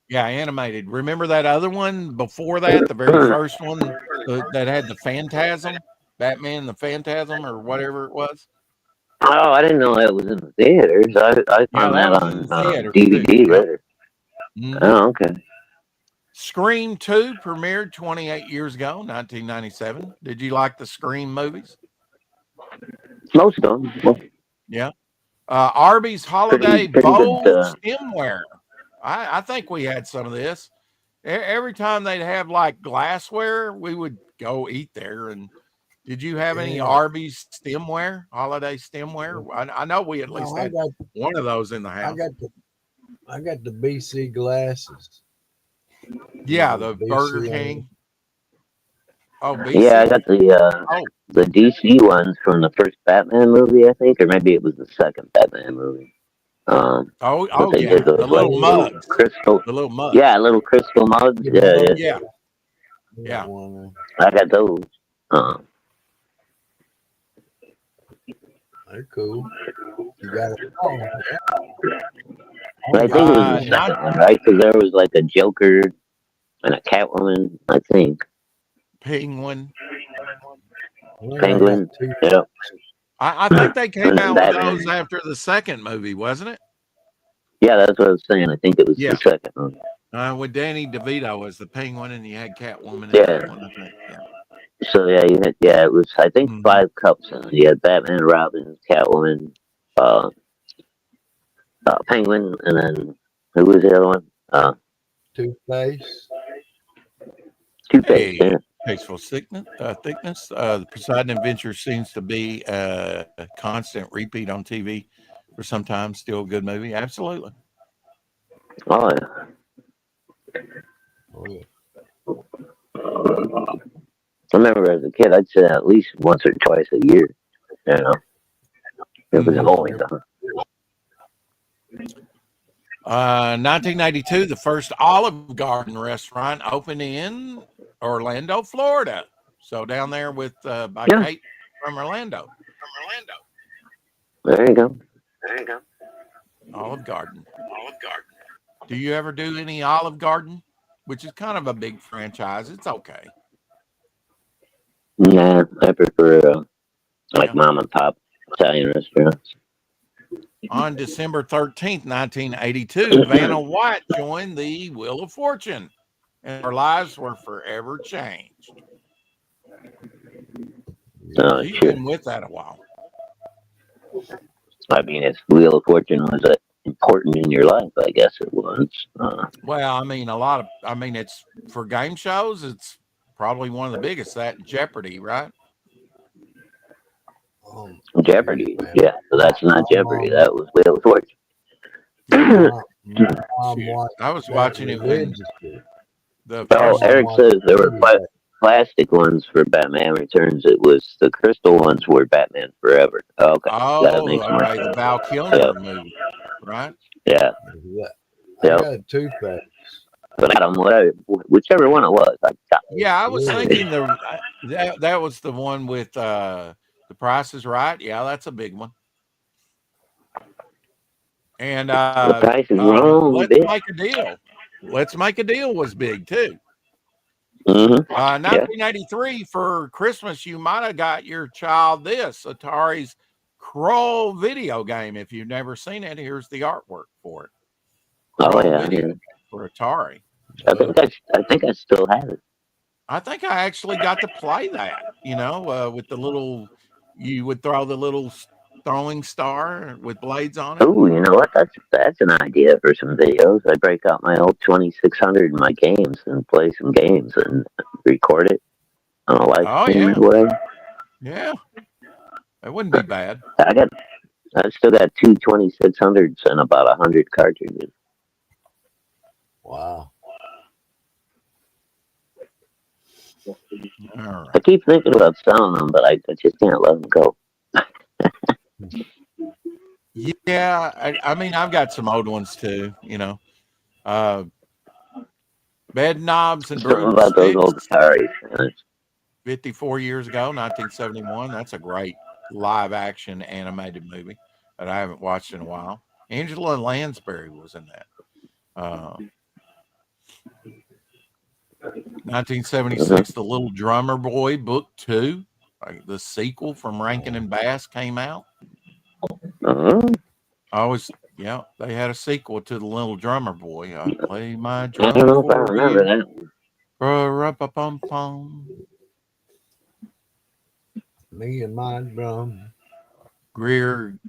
Yeah, animated. Remember that other one before that, the very first one that had the Phantasm? Batman the Phantasm or whatever it was? Oh, I didn't know that was in the theaters. I found that on DVD later. Mm-hmm. Oh, okay. Scream 2 premiered 28 years ago, 1997. Did you like the Scream movies? Most of them. Yeah. Arby's Holiday pretty Bowl good, stemware. I think we had some of this. Every time they'd have like glassware, we would go eat there. And did you have any Arby's stemware, holiday stemware? I know we at least had one of those in the house. I got the BC glasses. Yeah, the Burger King. Oh, BC? Yeah, I got the DC ones from the first Batman movie, I think, or maybe it was the second Batman movie. Yeah, the little mugs. Crystal. The little mugs. Yeah, little crystal mugs. Yeah. I got those. They're cool. You got it. But I think it was the second one, right? Because there was like a Joker. and a Catwoman, I think. Penguin. Penguin. Yep. I think they came And out with Batman. those after the second movie, wasn't it? Yeah, that's what I was saying. I think it was Yeah. the second one. With Danny DeVito as the Penguin, and you had Catwoman in Yeah. that one, I think. Yeah. So yeah, you had, yeah, it was, I think, Mhm. 5 cups. You had Batman, Robin, Catwoman, Penguin, and then who was the other one? Two-Face. Two-Face. Hey, Yeah. Tasteful thickness. The Poseidon Adventure seems to be a constant repeat on TV for some time. Still a good movie. Absolutely. Oh yeah. Oh, yeah. I remember as a kid, I'd say at least once or twice a year. You know, it was always on. 1992, the first Olive Garden restaurant opened in Orlando, Florida. So down there with by Yeah. Kate from Orlando. There you go. Olive Garden. Do you ever do any Olive Garden? Which is kind of a big franchise. It's okay. Yeah, I prefer like Yeah. mom and pop Italian restaurants. On December 13th, 1982, Vanna White joined the Wheel of Fortune, and our lives were forever changed. She's Sure. been with that a while. I mean, if Wheel of Fortune was important in your life, I guess it was. Well, I mean, it's for game shows, it's probably one of the biggest, that Jeopardy, right? Jeopardy. Yeah, so that's not Jeopardy. That was Wheel of Fortune. I was watching it when the Oh, first Eric says there were plastic ones for Batman Returns. It was the crystal ones were Batman Forever. Okay. That makes more okay, the sense. Val Kilmer movie, right? Yeah. I got a Two-Face. But Adam, whichever one it was, I got it. Yeah, I was thinking that was the one with The Price is Right. Yeah, that's a big one. And The Price is Wrong. Let's bitch. Make a Deal. Let's Make a Deal was big too. Mm-hmm. 1993 for Christmas, you might have got your child this Atari's Kroll video game. If you've never seen it, here's the artwork for it. Oh Kroll yeah, video for Atari. I think I still have it. I think I actually got to play that. With the little, you would throw the little throwing star with blades on it. Oh, you know what? That's an idea for some videos. I break out my old 2600 in my games and play some games and record it on a live stream or whatever. Yeah, that wouldn't be bad. I've still got 2 2600s and about 100 cartridges. Wow. All right. I keep thinking about selling them, but I just can't let them go. Yeah, I mean, I've got some old ones too. Bed Knobs and Something about those old Ataris. 54 years ago, 1971. That's a great live action animated movie that I haven't watched in a while. Angela Lansbury was in that. 1976, The Little Drummer Boy, Book 2, the sequel from Rankin and Bass came out. They had a sequel to The Little Drummer Boy. I play my drum. I don't know if I remember that. Me and my drum. Greer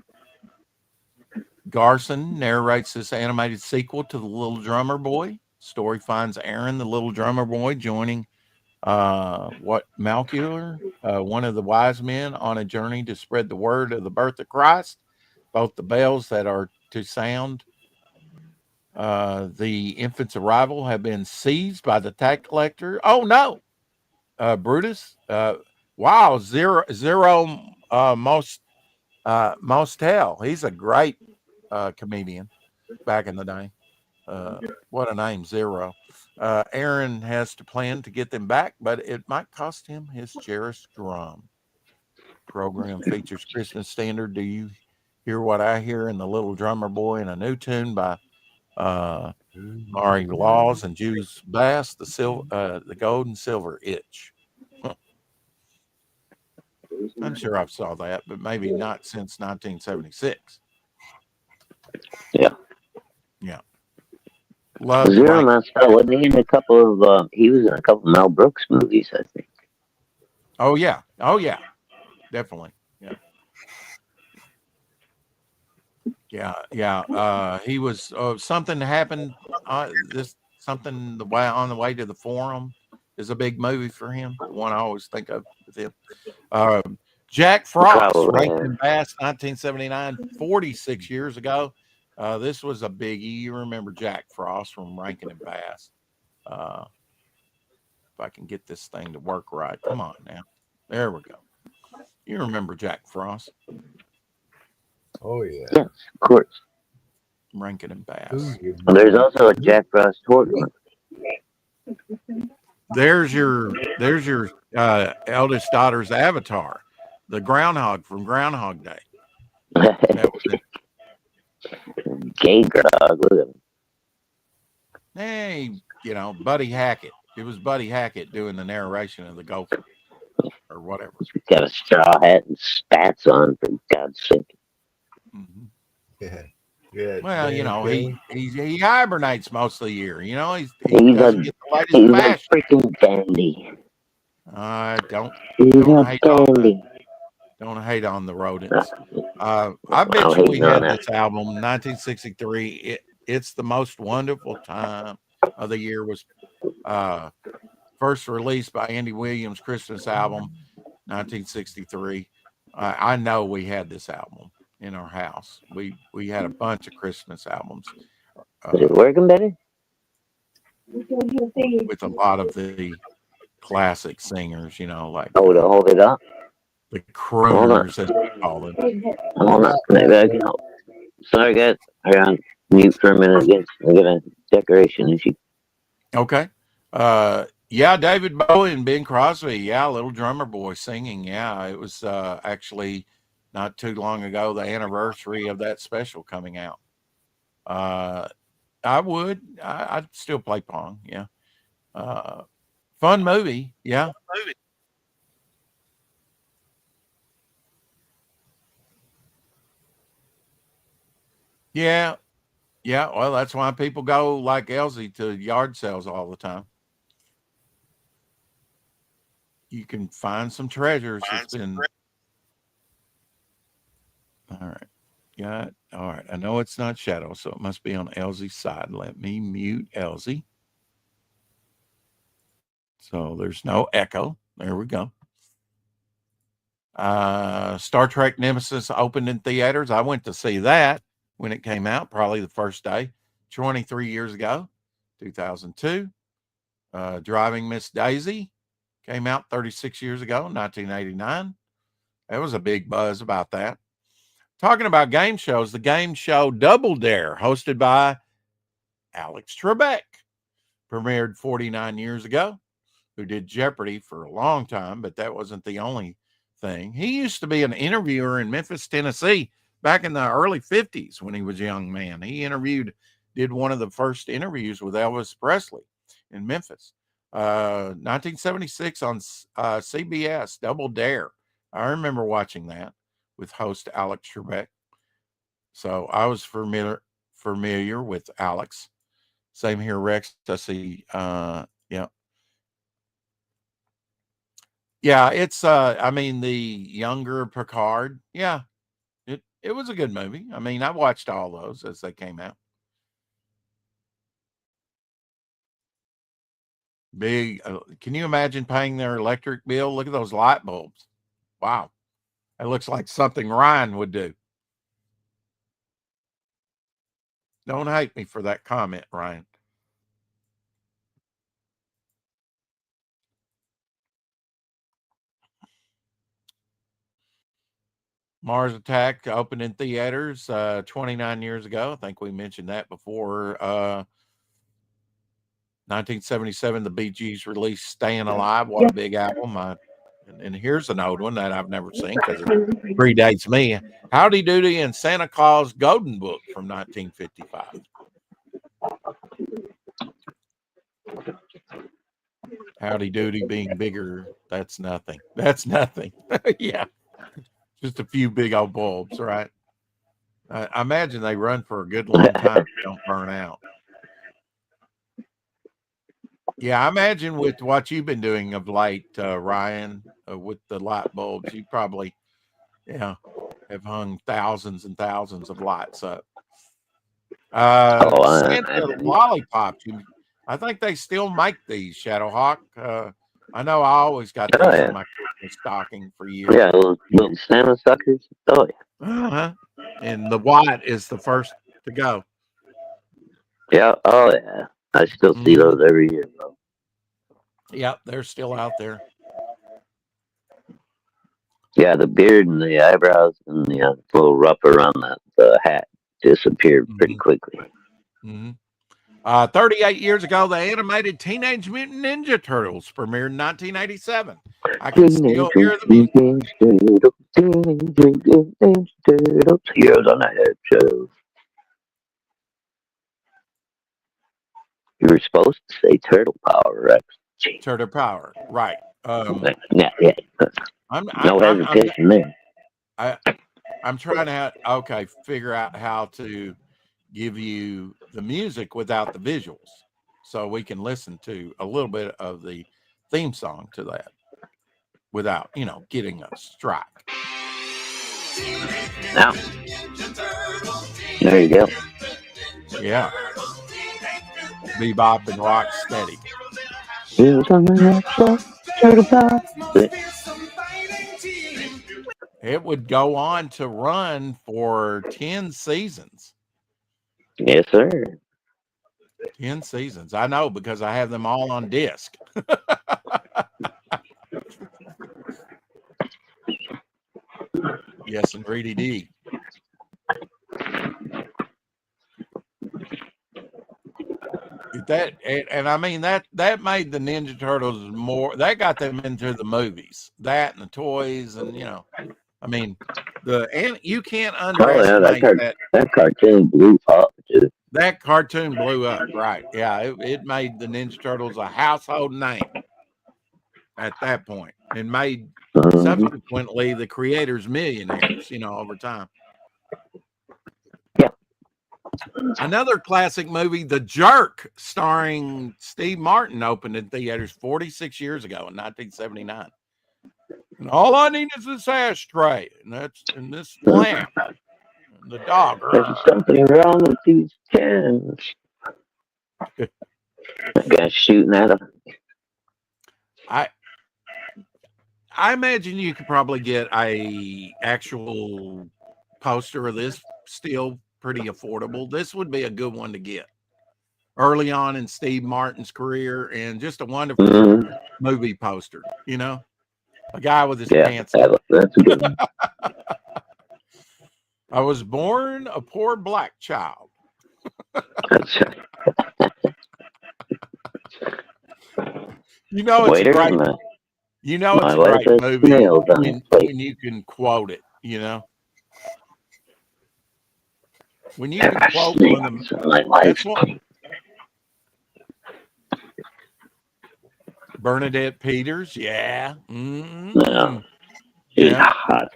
Garson narrates this animated sequel to The Little Drummer Boy. Story finds Aaron, the little drummer boy, joining Melchior, one of the wise men, on a journey to spread the word of the birth of Christ. Both the bells that are to sound the infant's arrival have been seized by the tax collector. Oh no, Brutus! Wow, Zero Mostel. He's a great comedian back in the day. What a name, Zero. Aaron has to plan to get them back, but it might cost him his cherished drum. Program features Christmas standard. Do you hear what I hear in The Little Drummer Boy, and a new tune by Maury Laws and Jules Bass, the Gold and Silver Itch. Huh. I'm sure I saw that, but maybe not since 1976. Yeah. Yeah. Love Zero Frank. Moscow, wasn't he in a couple of, he was in a couple of Mel Brooks movies, I think. Oh, yeah. Oh, yeah. Definitely. Yeah. Yeah. He was, something happened. Something on the way to the Forum is a big movie for him. The one I always think of with him. Jack Frost, Probably, yeah. Rankin Bass, 1979, 46 years ago. This was a biggie. You remember Jack Frost from Rankin and Bass. If I can get this thing to work right. Come on now. There we go. You remember Jack Frost? Oh yeah. Yes, of course. Rankin and Bass. Well, there's also a Jack Frost horror one. There's your eldest daughter's avatar, the groundhog from Groundhog Day. That was it. Gay Grog, look at him. Hey, Buddy Hackett. It was Buddy Hackett doing the narration of the Gopher or whatever. He's got a straw hat and spats on, for God's sake. Mm-hmm. Yeah. Yeah. Well, he hibernates most of the year. He He's doesn't a, get the latest he's a fashion. freaking dandy. Don't He's Don't a hate on dandy. don't hate on the rodents. I bet I'll you we hate on had that. this album, 1963. It's the most wonderful time of the year. Was first released by Andy Williams' Christmas album, 1963. I know we had this album in our house. We had a bunch of Christmas albums. Is it working better? With a lot of the classic singers, like Oh, to hold it up? the crooners, as they call them. Hold on. Maybe I can help. Sorry, guys. I got on mute for a minute again. I got a decoration issue. Okay. Yeah, David Bowie and Bing Crosby. Yeah, Little Drummer Boy singing. Yeah, it was actually not too long ago, the anniversary of that special coming out. I'd still play Pong. Yeah. Fun movie. Yeah. Yeah. Yeah. Well, that's why people go like Elsie to yard sales all the time. You can find some treasures. It's been all right. Got it. All right. I know it's not Shadow, so it must be on Elsie's side. Let me mute Elsie. So there's no echo. There we go. Star Trek Nemesis opened in theaters. I went to see that when it came out, probably the first day, 23 years ago, 2002. Driving Miss Daisy came out 36 years ago, 1989. There was a big buzz about that. Talking about game shows, the game show Double Dare, hosted by Alex Trebek, premiered 49 years ago, who did Jeopardy for a long time, but that wasn't the only thing. He used to be an interviewer in Memphis, Tennessee, back in the early 50s when he was a young man. He did one of the first interviews with Elvis Presley in Memphis. 1976 on CBS, Double Dare. I remember watching that with host Alex Trebek. So I was familiar with Alex. Same here, Rex. I see. Yeah, it's the younger Picard. Yeah, it was a good movie. I mean, I watched all those as they came out. Big. Can you imagine paying their electric bill? Look at those light bulbs. Wow. That looks like something Ryan would do. Don't hate me for that comment, Ryan. Mars Attack opened in theaters 29 years ago. I think we mentioned that before. 1977, the Bee Gees released Staying Alive. What a big album. And here's an old one that I've never seen because it predates me. Howdy Doody and Santa Claus Golden Book from 1955. Howdy Doody being bigger, that's nothing. That's nothing. Yeah, just a few big old bulbs, right? I imagine they run for a good long time, don't burn out. Yeah, I imagine with what you've been doing of late, Ryan, with the light bulbs, you probably, yeah, have hung thousands and thousands of lights up. Oh, I Santa imagine. lollipops. I think they still make these, Shadowhawk. I know I always got Oh these in yeah, my Christmas stocking for years. yeah, little Santa suckers. Oh Uh-huh. And the white is the first to go. yeah, yeah. Oh yeah. I still see Mhm. those every year, bro. Yep, they're still out there. Yeah, the beard and the eyebrows and the little ruff around the hat disappeared pretty Mhm. quickly. Mhm. 38 years ago, the animated Teenage Mutant Ninja Turtles premiered in 1987. I can still hear the music. Heroes on the head show. You were supposed to say turtle power, Rex. Gee, Turtle Power, right? yeah, yeah. I'm No I'm hesitation there. I'm trying to figure out how to give you the music without the visuals, so we can listen to a little bit of the theme song to that without getting a strike. Now, there you go. Yeah, bebop and rock steady. Heroes on the head show. Turtle power. It would go on to run for 10 seasons. Yes, sir. 10 seasons. I know because I have them all on disc. Yes, and Reedy D. And I mean that made the Ninja Turtles more. That got them into the movies, that and the toys, and I mean and you can't Oh yeah, underestimate that. that cartoon blew up, dude. That cartoon blew up, right? Yeah, it made the Ninja Turtles a household name at that point, and made Mm-hmm. subsequently the creators millionaires. Over time. Yeah. Another classic movie, The Jerk, starring Steve Martin, opened in theaters 46 years ago in 1979. And all I need is this ashtray, and this lamp, and the dog. There's something wrong with these cans. That guy's shooting at him. I imagine you could probably get a actual poster of this still pretty affordable. This would be a good one to get early on in Steve Martin's career, and just a wonderful Mm-hmm. movie poster. A guy with his Yeah, pants down. that's a good one. I was born a poor black child. That's, It's waiter, a great. my It's a wife great has movie nails on her plate. when you can quote it. When you can quote one of them. Nails on my wife's That's what plate. Bernadette Peters. Yeah. No, she's Yeah. hot.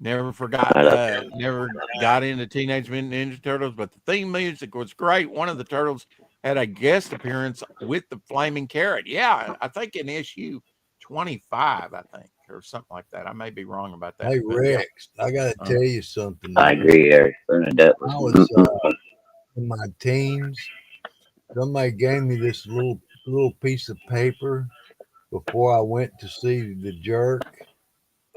Never forgot. Right up there. Never got into Teenage Mutant Ninja Turtles, but the theme music was great. One of the turtles had a guest appearance with the Flaming Carrot. Yeah, I think in issue 25, I think, or something like that. I may be wrong about that. Hey But yeah. Rex, I gotta tell you something. I agree, Eric. Bernadette I was. was in my teens. Somebody gave me this little piece of paper before I went to see The Jerk,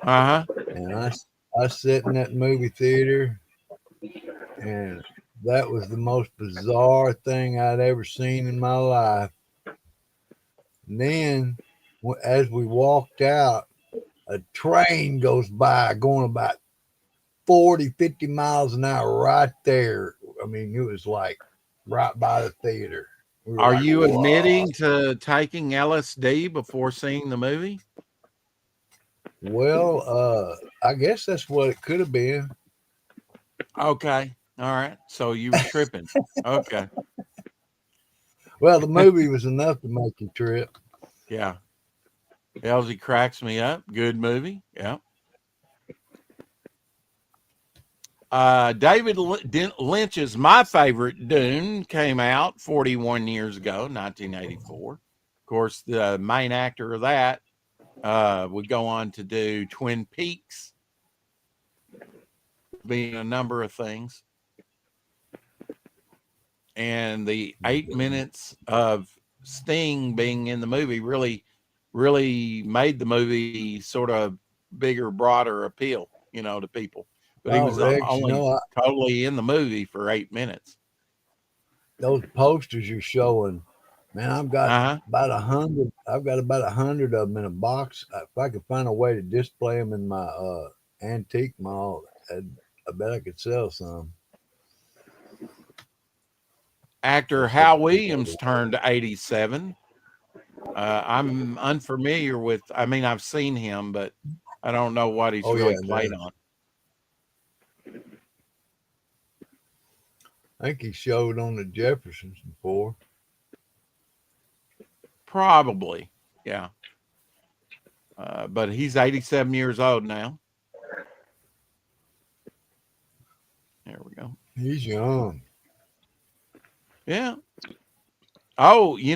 and I sat in that movie theater, and that was the most bizarre thing I'd ever seen in my life. And then, as we walked out, a train goes by going about 40, 50 miles an hour right there. I mean, it was like right by the theater. We were Are like, you "Whoa." admitting to taking LSD before seeing the movie? Well, I guess that's what it could have been. Okay. All right. So you were tripping. Okay. Well, the movie was enough to make you trip. Yeah. Elsie cracks me up. Good movie. Yeah. David Lynch's My Favorite Dune came out 41 years ago, 1984. Of course, the main actor of that would go on to do Twin Peaks, being a number of things. And the 8 minutes of Sting being in the movie really made the movie sort of bigger, broader appeal, to people. But he Oh, was Rex, only totally in the movie for 8 minutes. those posters you're showing, man, I've got Uh-huh. about 100. I've got about 100 of them in a box. If I could find a way to display them in my antique mall, I bet I could sell some. Actor Hal Williams turned 87. I'm unfamiliar with, I've seen him, but I don't know what he's really played on. I think he showed on the Jeffersons before. Probably, yeah. But he's 87 years old now. There we go. He's young. Yeah. Oh, you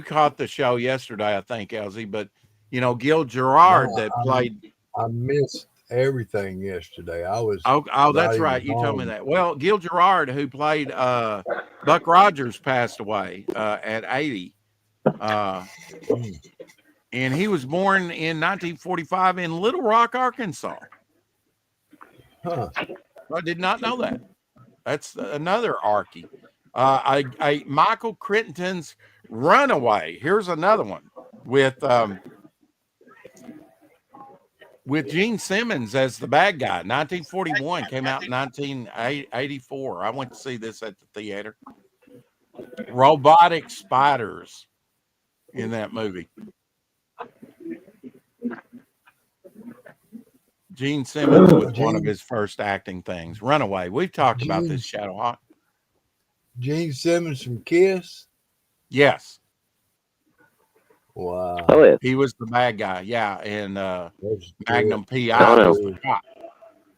caught the show yesterday, I think, Elsie, but Gil Gerard played. I missed everything yesterday. I was. Oh, that's right. You told me that. Well, Gil Gerard, who played Buck Rogers, passed away at 80. And he was born in 1945 in Little Rock, Arkansas. Huh. I did not know that. That's another Arky. Michael Crichton's Runaway. Here's another one with Gene Simmons as the bad guy. 1941, came out in 1984. I went to see this at the theater. Robotic spiders in that movie. Gene Simmons was one of his first acting things. Runaway. We've talked about this, Shadowhawk. Gene Simmons from Kiss? Yes. Wow. Oh, yeah. He was the bad guy. Yeah. And Magnum P.I. was the cop.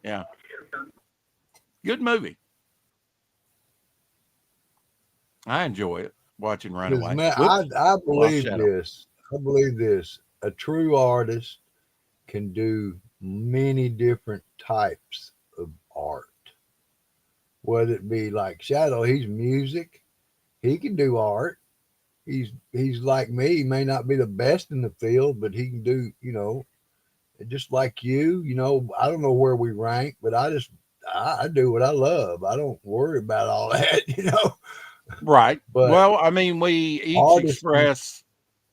Yeah. Good movie. I enjoy it, watching Runaway. Man, I believe this. I believe this. A true artist can do many different types of art. Whether it be like Shadow, he's music. He can do art. He's like me. He may not be the best in the field, but he can do, just like you. I don't know where we rank, but I do what I love. I don't worry about all that, Right. But well, we each express,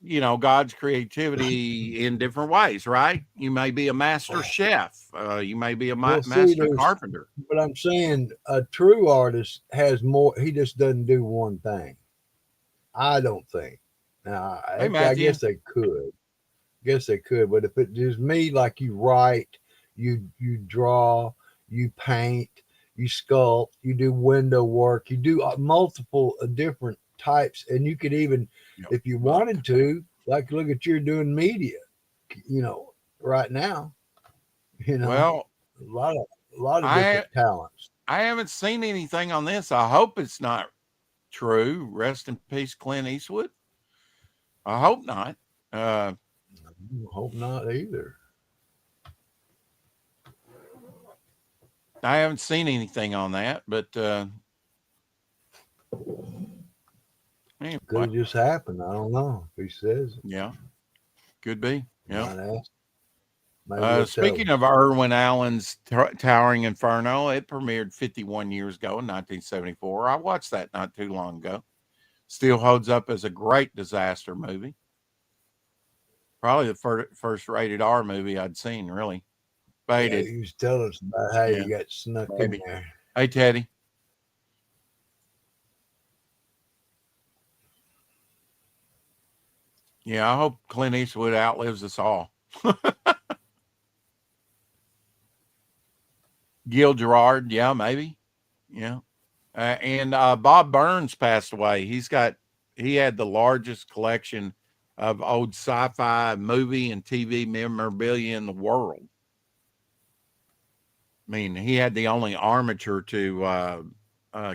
God's creativity in different ways, right? You may be a master chef. You may be a master carpenter. But I'm saying a true artist has more. He just doesn't do one thing. I don't think. Now, I guess they could. But if it is me, like you write, you draw, you paint, you sculpt, you do window work, you do multiple different types, and you could even, if you wanted to, like look at you're doing media, right now, Well, a lot of different talents. I haven't seen anything on this. I hope it's not true. Rest in peace, Clint Eastwood. I hope not. I hope not either. I haven't seen anything on that, but anyway. Could just happen. I don't know if he says it. Yeah, could be. Yeah. Speaking of Irwin Allen's Towering Inferno, it premiered 51 years ago in 1974. I watched that not too long ago. Still holds up as a great disaster movie. Probably the first rated R movie I'd seen, really. Baited. Yeah, he was telling us about how you got snuck in there. Hey, Teddy. Yeah, I hope Clint Eastwood outlives us all. Gil Gerard, yeah, maybe. Yeah. And Bob Burns passed away. He had the largest collection of old sci-fi movie and TV memorabilia in the world. I mean, he had the only armature to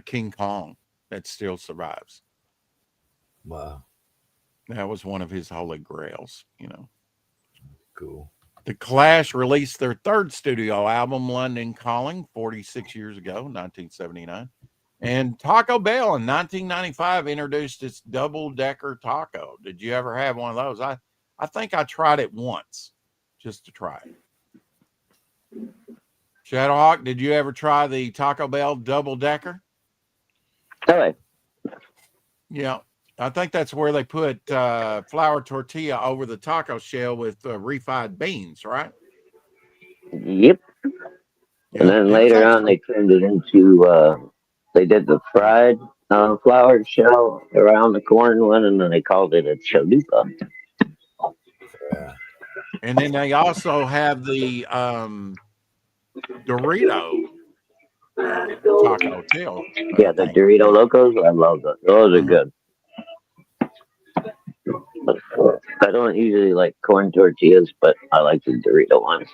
King Kong that still survives. Wow. That was one of his holy grails, Cool. The Clash released their third studio album, London Calling, 46 years ago, 1979. And Taco Bell in 1995 introduced its double-decker taco. Did you ever have one of those? I think I tried it once just to try it. Shadowhawk, did you ever try the Taco Bell double-decker? All right. Yeah. I think that's where they put flour tortilla over the taco shell with refried beans, right? Yep. Yeah. And then later on, they turned it into, they did the fried flour shell around the corn one, and then they called it a chalupa. Yeah. And then they also have the Dorito taco too. Yeah, the Dorito Locos, I love those. Those are good. I don't usually like corn tortillas, but I like the Dorito ones.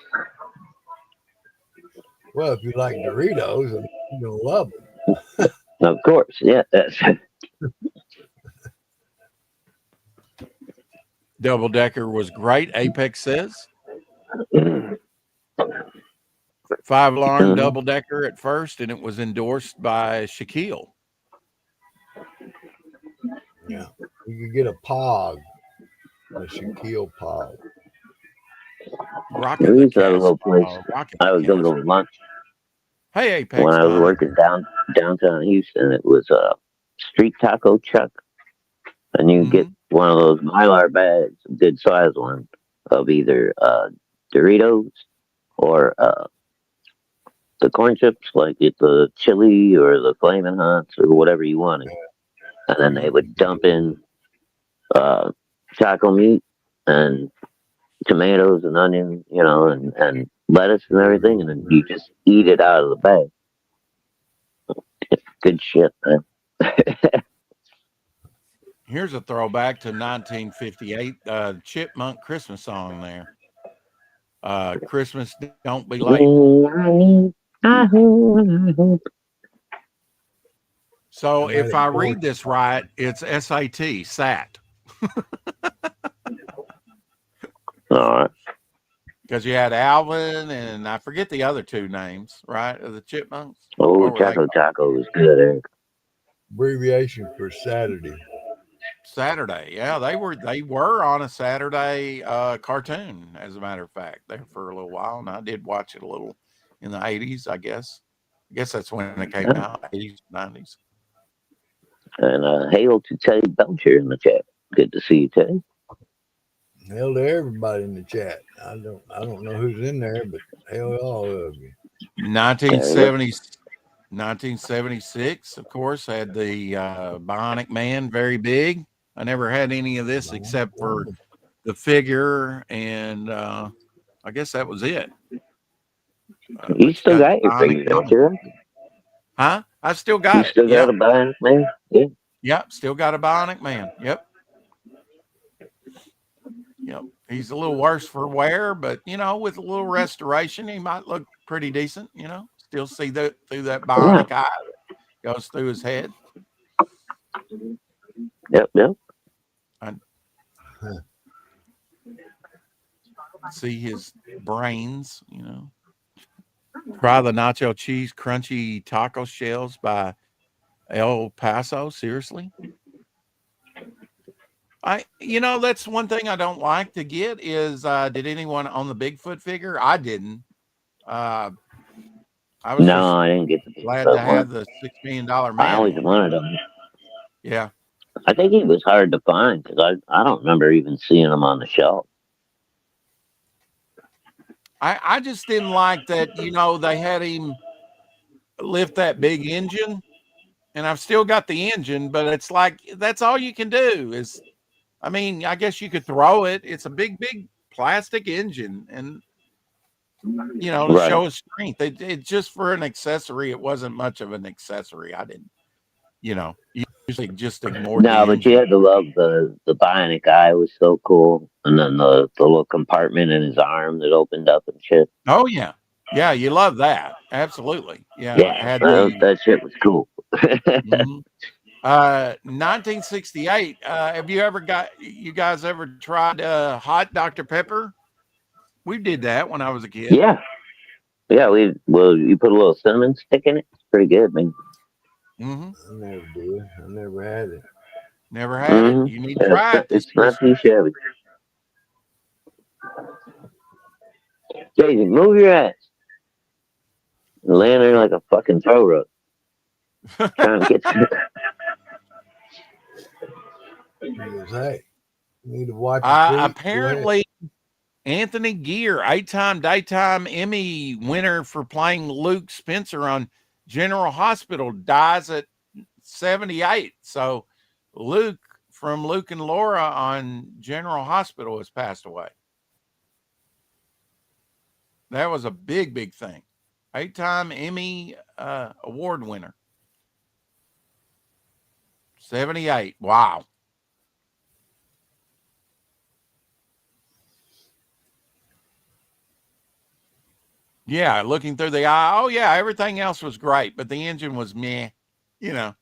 Well, if you like Doritos, you're gonna love them. Of course, yeah. Double decker was great. Apex says 5-alarm double decker at first, and it was endorsed by Shaquille. Yeah, you can get a Pog, a Shaquille Pog. We used to have a little place. I would go to lunch. Hey, Apex. When I was working downtown Houston, it was a street taco truck, and you get one of those Mylar bags, a good size one, of either Doritos or the corn chips, like the chili or the Flamin' Hots or whatever you wanted. And then they would dump in taco meat and tomatoes and onion, and lettuce and everything, and then you just eat it out of the bag. It's good shit, man. Here's a throwback to 1958 Chipmunk Christmas song there. Christmas Don't Be Late. So if I read this right, it's SAT, SAT. All right. Because you had Alvin and I forget the other two names, right? Of the Chipmunks. Oh, Taco was good, Eric. Abbreviation for Saturday. Saturday, yeah, they were on a Saturday cartoon, as a matter of fact, there for a little while, and I did watch it a little in the 80s, I guess. That's when it came out, 80s, 90s. And hail to Teddy Belcher in the chat. Good to see you, Teddy. Hail to everybody in the chat. I don't know who's in there, but hail to all of you. 1976, of course, had the Bionic Man, very big. I never had any of this except for the figure, and I guess that was it. You still got your figure, don't you? Huh? I still got it. Still got a Bionic Man? Yeah. Yep, still got a Bionic Man. Yep. He's a little worse for wear, but with a little restoration, he might look pretty decent. Still see through that bionic eye that goes through his head. Yep. See his brains. Try the nacho cheese crunchy taco shells by El Paso. Seriously. That's one thing I don't like to get is, did anyone own the Bigfoot figure? I didn't. I didn't get the glad to have the $6 million man. I always wanted him. Yeah. I think he was hard to find because I don't remember even seeing him on the shelf. I just didn't like that, they had him lift that big engine, and I've still got the engine, but it's like, that's all you can do is, I guess you could throw it. It's a big plastic engine, and to show his strength. It just for an accessory, it wasn't much of an accessory. I didn't usually just ignored No, the but you engine. had to love the bionic eye was so cool, and then the little compartment in his arm that opened up and shit. Oh yeah, yeah, you love that. Absolutely, yeah. Yeah, Had the that shit was cool. mhm. 1968. Have you guys ever tried hot Dr. Pepper? We did that when I was a kid. Yeah, yeah. You put a little cinnamon stick in it. It's pretty good, man. Hmm. I never did. I never had it. Never had it. You need to Yeah, try it this it's not too Christmas. shabby. Jason, move your ass. Laying there like a fucking throw rope, trying to get. He goes, hey, you need to wipe your feet. Go ahead. Apparently, Anthony Gear, 8-time daytime Emmy winner for playing Luke Spencer on General Hospital, dies at 78. So Luke from Luke and Laura on General Hospital has passed away. That was a big, big thing. 8-time Emmy award winner. 78. Wow. Yeah, looking through the eye. Oh, yeah, everything else was great, but the engine was meh. I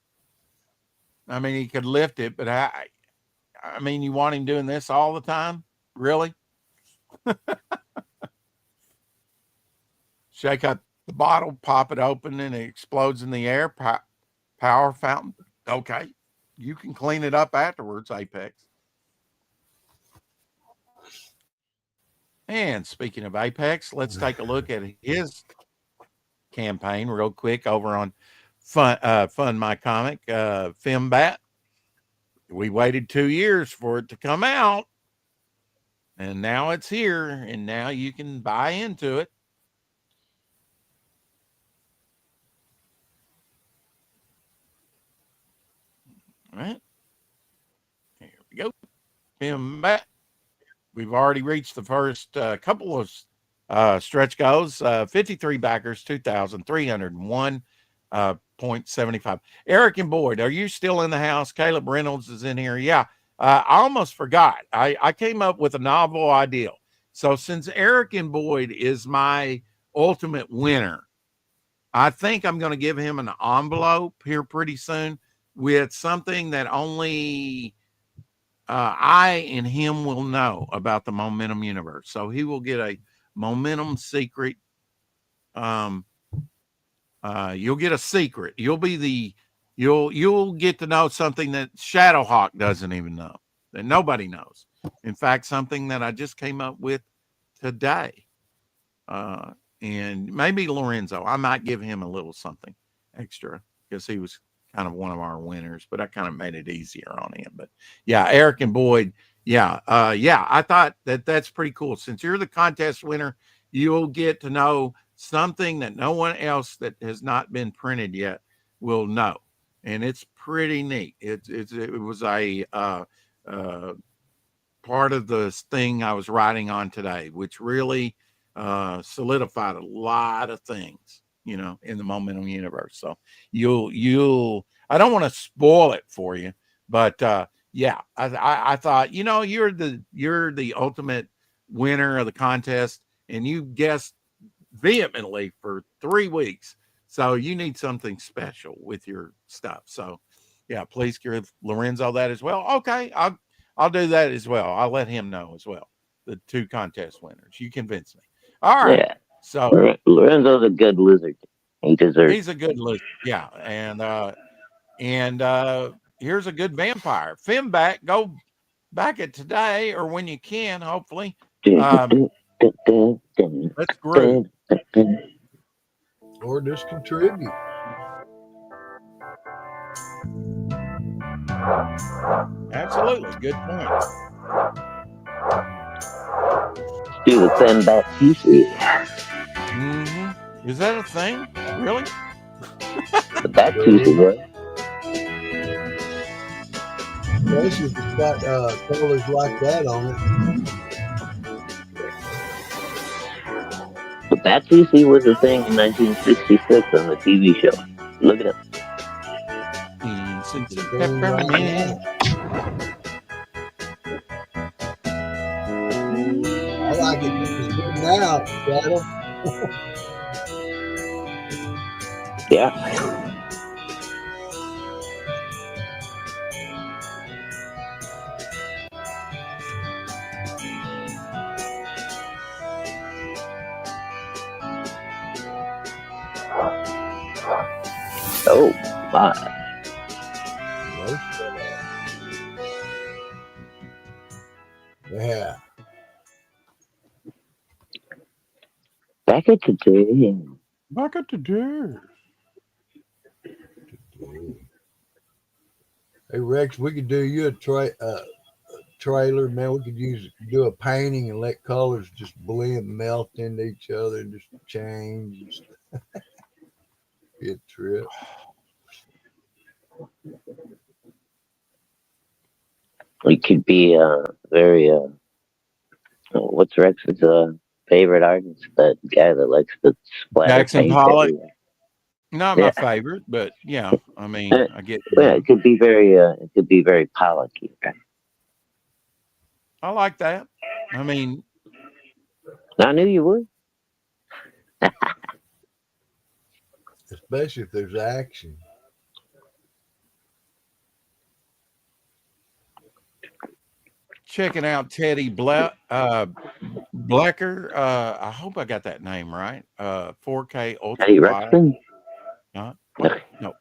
mean, he could lift it, but I mean, you want him doing this all the time? Really? Shake up the bottle, pop it open, and it explodes in the air. Power fountain. Okay. You can clean it up afterwards, Apex. And speaking of Apex, let's take a look at his campaign real quick over on Fund My Comic, Fembat. We waited 2 years for it to come out, and now it's here, and now you can buy into it. All right. Here we go. Fembat. We've already reached the first couple of stretch goals. 53 backers, 2,301.75. Eric and Boyd, are you still in the house? Caleb Reynolds is in here. Yeah, I almost forgot. I came up with a novel idea. So since Eric and Boyd is my ultimate winner, I think I'm going to give him an envelope here pretty soon with something that only I and him will know about the Momentum universe. So he will get a Momentum secret. You'll get a secret. You'll get to know something that Shadowhawk doesn't even know, that nobody knows. In fact, something that I just came up with today. And maybe Lorenzo, I might give him a little something extra because he was kind of one of our winners, but I kind of made it easier on him. But yeah, Eric and Boyd. Yeah. I thought that's pretty cool. Since you're the contest winner, you'll get to know something that no one else that has not been printed yet will know. And it's pretty neat. It was a part of the thing I was writing on today, which really solidified a lot of things, in the Momentum universe. So you'll I don't want to spoil it for you, but yeah, I thought, you're the ultimate winner of the contest, and you guessed vehemently for 3 weeks. So you need something special with your stuff. So yeah, please give Lorenzo that as well. Okay, I'll do that as well. I'll let him know as well. The 2 contest winners. You convinced me. All right. Yeah. So Lorenzo's a good lizard. He deserves. He's a good lizard. Yeah. And here's a good vampire. Femback, go back it today or when you can, hopefully. Let's groove. Or just contribute. Absolutely. Good point. Do the Fembat TC. Mm-hmm. Is that a thing? Really? The Bat TC, right? Especially if it's got colors like that on it. The Bat TC was a thing in 1966 on the TV show. Look it up. and some Going right peppermint. I like it. It's good now, Shadow. Yeah. Oh, my. No, yeah. Back at the day. Back at the door. Hey Rex, we could do you a trailer, man. We could do a painting and let colors just blend, melt into each other, and just change. Be a trip. We could be very what's Rex's favorite artist? That guy that likes to splatter Jackson paint Pollock. everywhere. Not Yeah. my favorite, but yeah, I mean, I get. Yeah, it could be very Pollocky. Right? I like that. I mean, I knew you would. Especially if there's action. checking out Teddy Blecker. I hope I got that name right. 4K ultra Teddy wide. Ruxpin? What? No.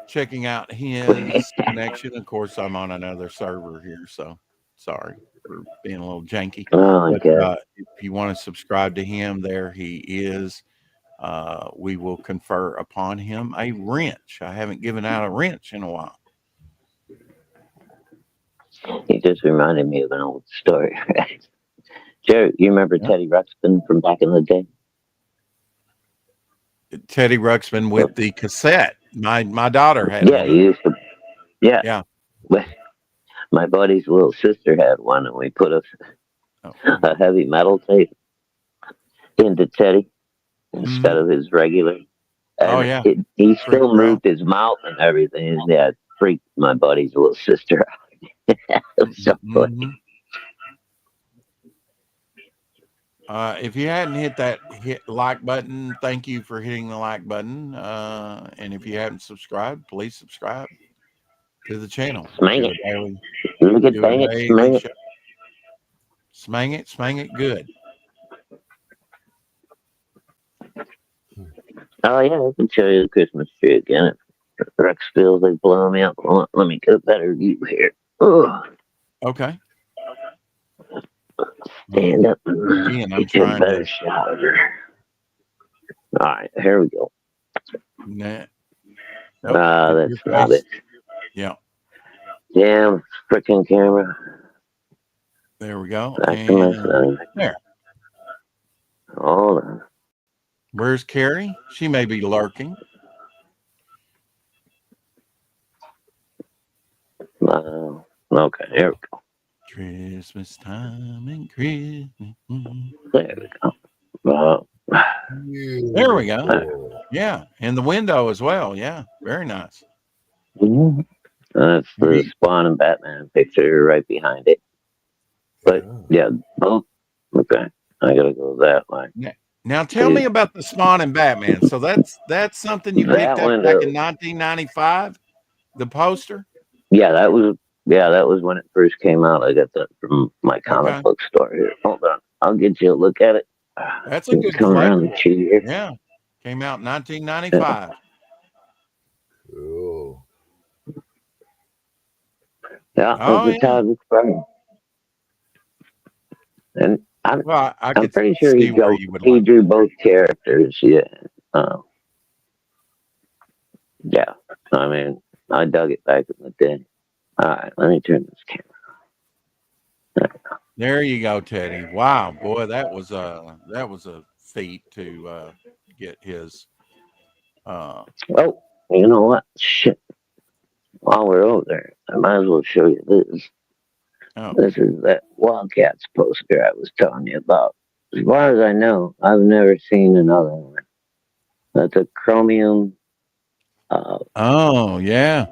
Checking out his connection. Of course, I'm on another server here, so sorry for being a little janky. Oh my God. But if you want to subscribe to him, there he is. We will confer upon him a wrench. I haven't given out a wrench in a while. He just reminded me of an old story. Jerry, you remember Teddy Ruxpin from back in the day? Teddy Ruxpin with the cassette. My daughter had Yeah, one. he used to. Yeah. Yeah. My buddy's little sister had one, and we put a heavy metal tape into Teddy instead of his regular. And he still moved his mouth and everything. Yeah, it freaked my buddy's little sister out. It was so funny. If you hadn't hit that like button, thank you for hitting the like button. And if you haven't subscribed, please subscribe to the channel. Smang it. Look at dang it, smang it. Smang it good. Oh yeah, I can show you the Christmas tree again. If Rex feels like blowing me up. Let me get a better view here. Ugh. Okay. Stand up. Again, I'm get you a trying better to. shot of her. All right, here we go. Nah. That's not it. Yeah. Damn freaking camera. There we go. Back to my phone. There. Hold on. Where's Carrie? She may be lurking. Okay, here we go. Christmas time and Christmas. There we go. There we go. Yeah, and the window as well. Yeah, very nice. That's the Spawn and Batman picture right behind it. But yeah, both. Okay, I gotta go that way. Now tell me about the Spawn and Batman. So that's something you picked up back in 1995. The poster. Yeah, that was when it first came out. I got that from my comic book store here. Hold on, I'll get you a look at it. That's a good collection. Yeah, came out in 1995. Oh. Yeah, that's how it was. And I'm pretty sure he drew both characters. Yeah. Yeah. I mean, I dug it back in the day. All right, let me turn this camera. There you go, Teddy. Wow, boy, that was a feat to get his. Oh, you know what? Shit. While we're over there, I might as well show you this. Oh. This is that Wildcats poster I was telling you about. As far as I know, I've never seen another one. That's a Chromium Oh, yeah.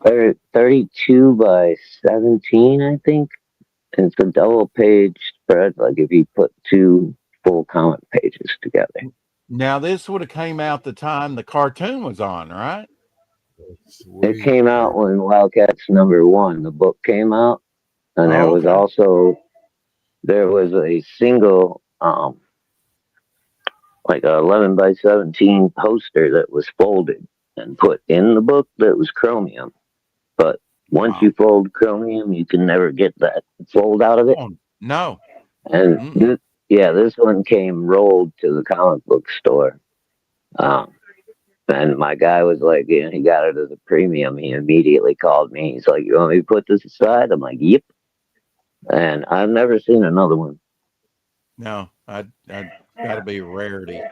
32 by 17, I think. And it's a double page spread, like if you put two full comic pages together. Now, this would have came out the time the cartoon was on, right? It Sweet. came out when Wildcats #1, the book came out, and there Oh, was okay. also a single like a 11 by 17 poster that was folded and put in the book that was Chromium. But once Wow. you fold Chromium, you can never get that fold out of it. Oh, no. And Mm-mm. this one came rolled to the comic book store. And my guy was like, yeah, he got it as a premium. He immediately called me. He's like, "You want me to put this aside?" I'm like, "Yep." And I've never seen another one. No, I got to be a rarity,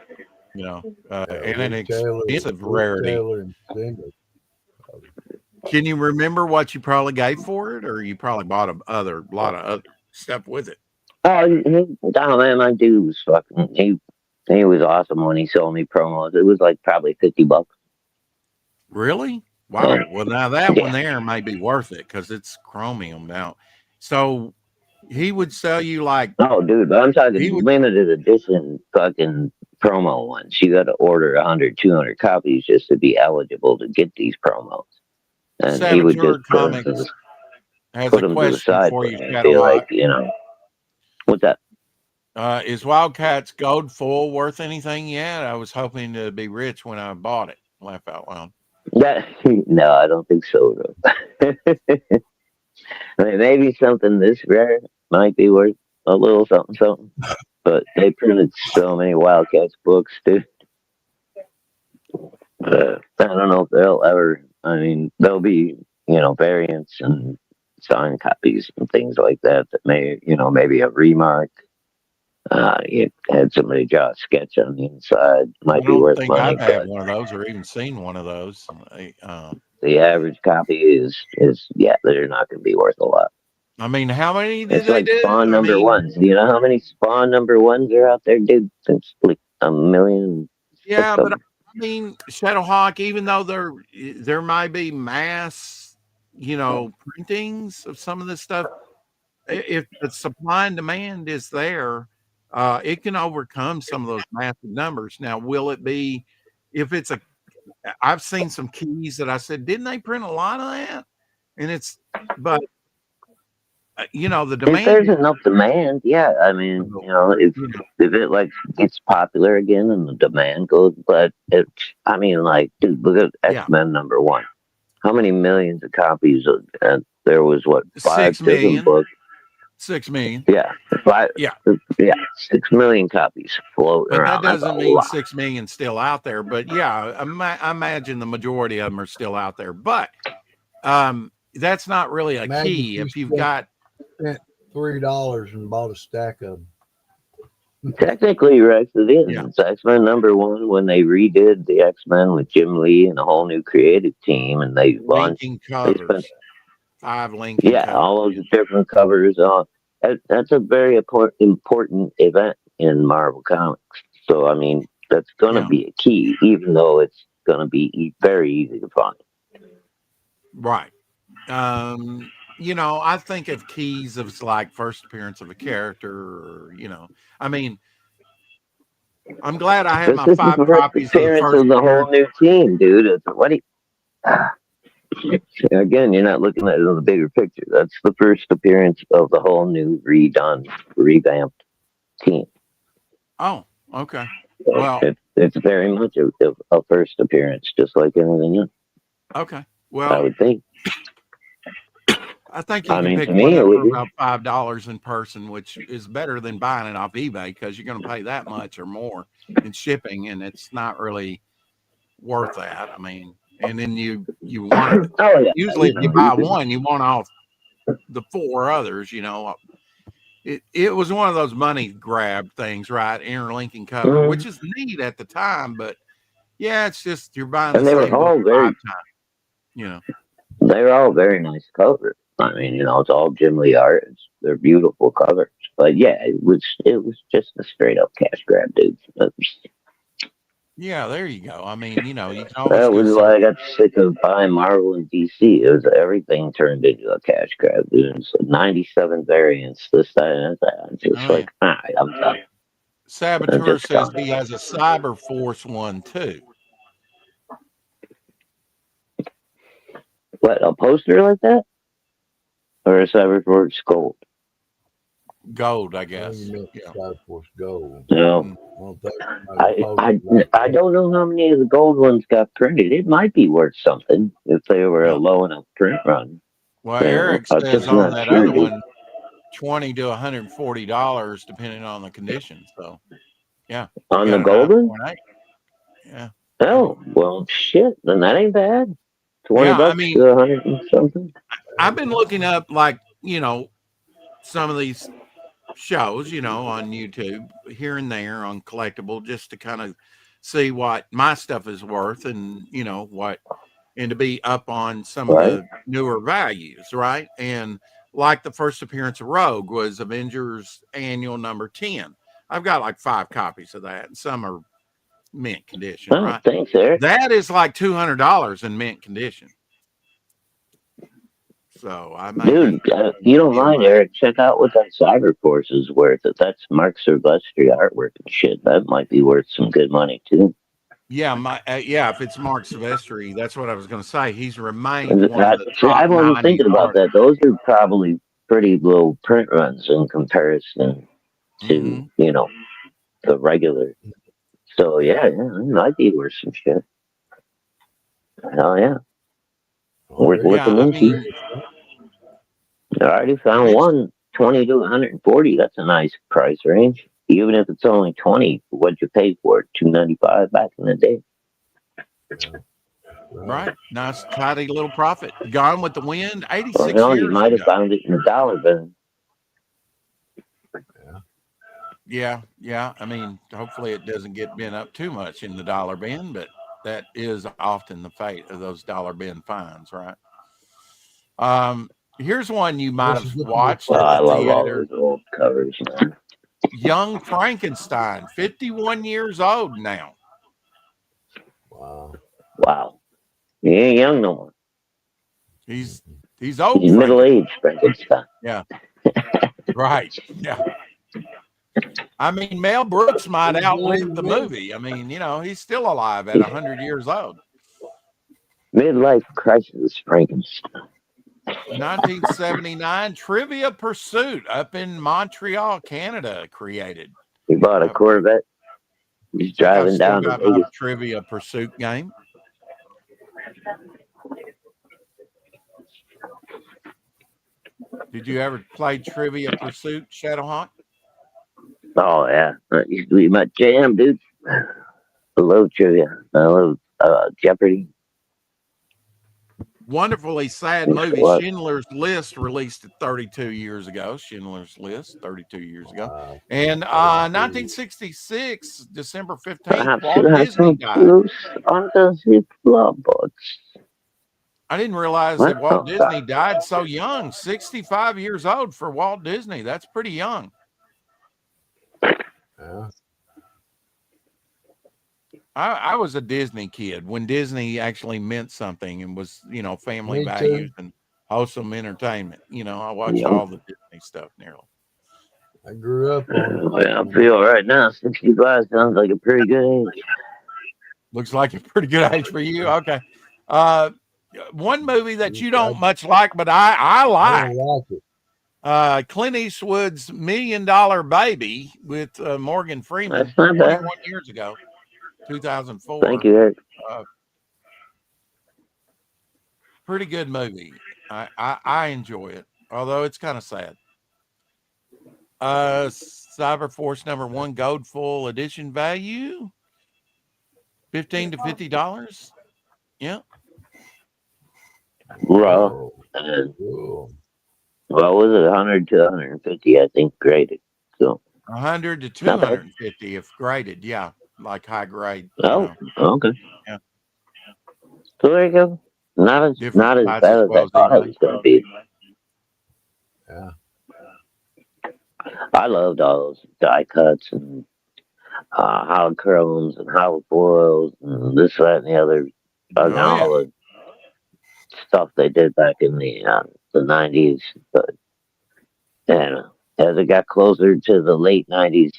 you know, Yeah, and an Rick Taylor, expensive Rick rarity. Taylor and Singer. Can you remember what you probably gave for it, or you probably bought a lot of other stuff with it? Oh man, my dude was fucking. He was awesome when he sold me promos. It was like probably $50. Really? Wow. Yeah. Well, now that one Yeah. there might be worth it because it's Chromium now. So he would sell you like Oh, dude, but I'm he talking would. limited edition fucking promo ones. You got to order 100, 200 copies just to be eligible to get these promos. And he would Savage just Order Comics has put a them to the question side for for you, me and be like, Shadowhawk. what's that? Is Wildcats Gold Foil worth anything yet? I was hoping to be rich when I bought it. Laugh out loud. No, I don't think so. I mean, maybe something this rare might be worth a little something. But they printed so many Wildcats books, dude. I don't know if they'll ever. I mean, there'll be variants and signed copies and things like that may maybe a remark. You had somebody draw a sketch on the inside, I might be don't worth think money, I've had but one of those or even seen one of those. the average copy is they're not going to be worth a lot. I mean, how many did It's they like do? Spawn I number mean, ones. Do you know how many Spawn number ones are out there, dude? It's like 1,000,000. yeah, but I mean, Shadowhawk, even though there might be mass, printings of some of this stuff, if the supply and demand is there, it can overcome some of those massive numbers. Now, will it be if it's a? I've seen some keys that I said, didn't they print a lot of that? And but the If demand. there's enough demand, yeah. I mean, if it like gets popular again and the demand goes, but I mean, like, dude, look at X-Men #1. How many millions of copies? There was 5 6 different million. books. 6 million. Yeah, 6 million copies floating But around. that doesn't That's a mean lot. 6 million still out there. But yeah, I imagine the majority of them are still out there. But that's not really a key. If you've got spent $3 and bought a stack of them. Technically, Rex, it is. Yeah. It's X-Men #1 when they redid the X-Men with Jim Lee and a whole new creative team, and they launched. linking covers, 5 linking covers. All those different covers. That's a very important event in Marvel Comics. So, I mean, that's going to be a key, even though it's going to be very easy to find. Right. I think of keys of like first appearance of a character, or I mean, I'm glad I have my 5 copies of the appearance first of the whole new team, dude. Again, you're not looking at it in the bigger picture. That's the first appearance of the whole new revamped team. Oh, okay. Well, it's very much a first appearance, just like anything else. Okay. Well, I would think. I think you can pick one up for about $5 in person, which is better than buying it off eBay because you're going to pay that much or more in shipping, and it's not really worth that. I mean, and then you want it. Usually, if you buy one, you want all the 4 others. It was one of those money grab things, right? Interlinking cover, which is neat at the time, but yeah, it's just you're buying the same book 5 times. They're all very nice covers. I mean, it's all Jim Lee art. They're beautiful covers. But yeah, it was just a straight up cash grab, dude. Yeah, there you go. I mean, you know, you can always That go was see. why I got sick of buying Marvel and DC. It was everything turned into a cash grab. Dude. It's 97 variants, this, that, and that. I'm just Oh yeah. like, all right, I'm done. I'm Saboteur just says done. he has a Cyber Force one too. What, a poster like that? Or a Cyberforce Gold? Gold, I I think guess. you meant Yeah. Cyberforce Gold. No. Mm. I don't think somebody I, posted I, like I that. don't know how many of the gold ones got printed. It might be worth something if they were a Yeah. low enough print run. Well, Eric I'm says just on not that sure, other dude. one, $20 to $140, depending on the conditions. So, yeah, you On the got a gold one? 9.8. Yeah, yeah, Oh, well, shit. Then that ain't bad. 20 yeah. I bucks mean, to 100 and something. I've been looking up, like, you know, some of these shows, you know, on YouTube here and there on collectible, just to kind of see what my stuff is worth, and you know what, and to be up on some of Right? the newer values, right? And like the first appearance of Rogue was Avengers Annual number 10. I've got like 5 copies of that, and some are mint condition, Oh, right? thanks, Eric. That is like $200 in mint condition. So I may Dude, be you don't in mind, my, Eric. Check out what that Cyberforce is worth. If that's Mark Silvestri artwork and shit, that might be worth some good money, too. yeah, yeah, if it's Mark Silvestri, that's what I was going to say. He's remained And one of the see, I top wasn't 90 thinking about artists. that. Those are probably pretty low print runs in comparison to, Mm-hmm. the regular. So, yeah, it might be worth some shit. Hell yeah. Oh, there you Worth Yeah, an I inky. mean, I already found it's, one 20 to 140. That's a nice price range. Even if it's only 20, what'd you pay for it? $2.95 back in the day. go. right. Nice, tidy little profit. Gone with the Wind, Well, 86 you years might have ago. found it in the dollar bin. Yeah, yeah. I mean, hopefully it doesn't get bent up too much in the dollar bin, but that is often the fate of those dollar bin finds, right? Here's one you might This is have looking at watched Well, at I the love all theater. those old covers, man. Young Frankenstein, 51 years old now. wow. Wow. He ain't young no more. He's old He's Frankenstein. middle-aged Frankenstein. Yeah, right. Yeah. I mean, Mel Brooks might outlive the movie. I mean, you know, he's still alive at 100 years old. Midlife crisis Frankenstein. 1979, Trivia Pursuit up in Montreal, Canada, created. He bought a I Corvette. He's think I've driving still down to got my Vegas. Trivia Pursuit game. Did you ever play Trivia Pursuit, Shadowhawk? Oh, yeah. That used to be my jam, dude. I love trivia. I love Jeopardy. Wonderfully sad Used to movie. watch. Schindler's List released it 32 years ago. Schindler's List, 32 years ago. Wow. And 1966, December 15th, Perhaps Walt you have Disney some died. loose under the floorboards. I didn't realize What? that Walt Disney died so young, 65 years old for Walt Disney. That's pretty young. Yeah. I was a Disney kid when Disney actually meant something and was, you know, family Me too. values and wholesome entertainment. You know, I watched Yep. all the Disney stuff nearly. I grew up on Well, I feel right now 65 sounds like a pretty good age. Looks like a pretty good age for you. Okay. One movie that you don't I much like, but I like, don't like it. Clint Eastwood's $1 Million Baby with Morgan Freeman That's not bad. 21 years ago, 2004. Thank you, Eric. Pretty good movie. I enjoy it, although it's kind of sad. Cyber Force number 1 gold full edition value, $15 to $50. Yeah. Raw. Oh, And cool. what was it? 100 to 150, I think, graded. So 100 to not bad. 250 if graded. Yeah, like high grade. Oh, okay. Yeah. So there you go. Not as Different bad size as as well I as thought it eBay. was going to be. Yeah. I loved all those die cuts, and Howard Curlins and Howard Boyles and this, that, and the other. And Oh yeah. all the stuff they did back in the 90s. But as it got closer to the late 90s,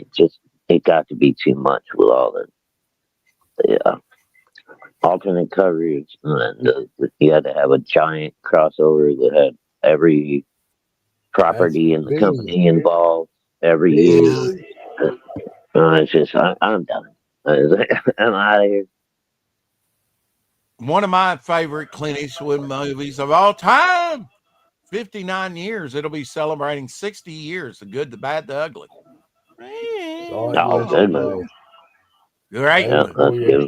it got to be too much with all the alternate coverage. And you had to have a giant crossover that had every property in the company involved every year. It's just, I'm done. I'm out of here. One of my favorite Clint Eastwood movies of all time. 59 years. It'll be celebrating 60 years. The good, the bad, the ugly. Oh, good movie. Great Yeah, movie. that's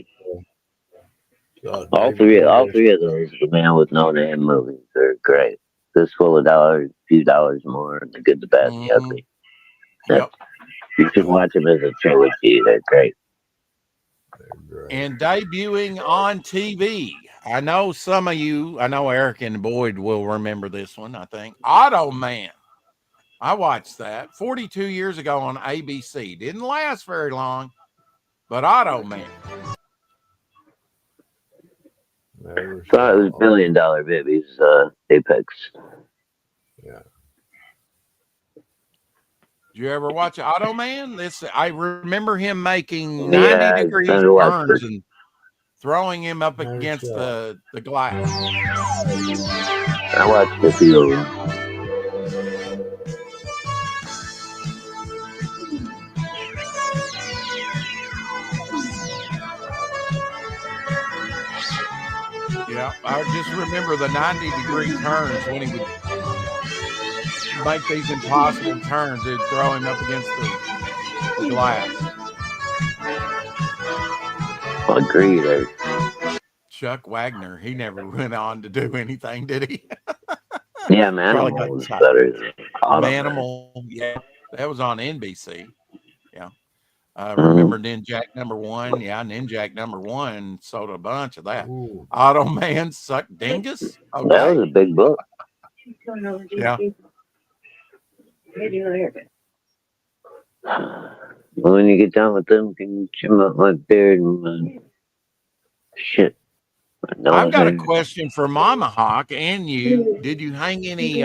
good. All three of those, the Man with No Name movies, are great. Fistful of Dollars, Few Dollars More, The Good, the Bad, and the Ugly. Yep. You should watch them as a trilogy. They're great. And debuting on TV. I know some of you, I know Eric and Boyd will remember this one, I think. Automan. I watched that 42 years ago on ABC. Didn't last very long, but Automan. Thought it was $1 Billion Babies, Apex. Yeah. Did you ever watch Automan? I remember him making 90 degree turns and throwing him up against the glass. I watched a few of them. Yeah, I just remember the 90 degree turns when he would make these impossible turns. They'd throw him up against the glass. Agreed. Chuck Wagner, he never went on to do anything, did he? Yeah, Manimal was better than Manimal, yeah. That was on NBC. Yeah. Remember Ninjak #1? Yeah, Ninjak #1 sold a bunch of that. Automan Suck Dingus. Okay. That was a big book. Yeah. When you get done with them, can you trim up my beard and my shit? I've got a question for Mama Hawk and you. Did you hang any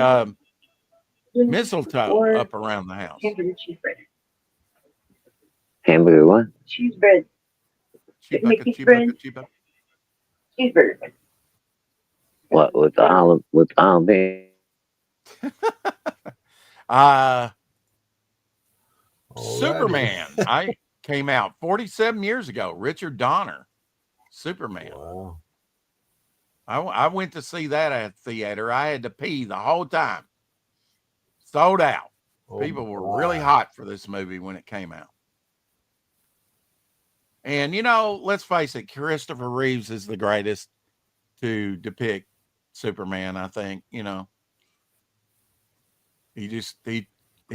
mistletoe up around the house? Hamburger what? Cheese bread. Cheeseburger. What with the olive bean? Superman. I came out 47 years ago. Richard Donner. Superman. Wow. I went to see that at the theater. I had to pee the whole time. Sold out. People were really hot for this movie when it came out. And, let's face it, Christopher Reeves is the greatest to depict Superman, I think. He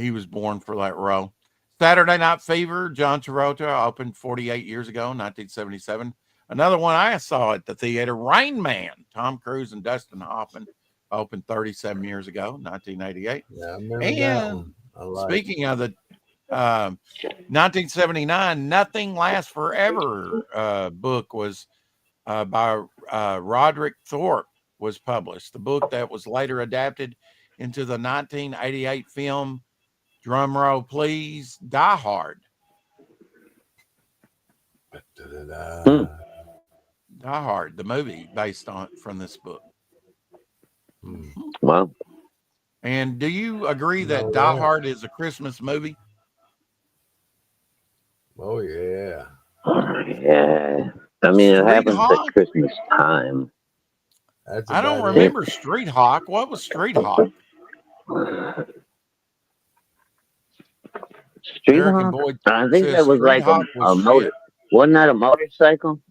was born for that role. Saturday Night Fever, John Travolta, opened 48 years ago, 1977. Another one I saw at the theater, Rain Man, Tom Cruise and Dustin Hoffman, opened 37 years ago, 1988. Yeah, I remember that one. Speaking of the 1979 Nothing Lasts Forever book was by Roderick Thorpe was published. The book that was later adapted into the 1988 film, drumroll please, Die Hard. Die Hard, the movie based from this book. Wow. And do you agree that Die Hard is a Christmas movie? Oh, yeah. Yeah. I mean, it happens at Christmas time. I don't remember Street Hawk. What was Street Hawk? Street Hawk? I think that was like a motor. Wasn't that a motorcycle?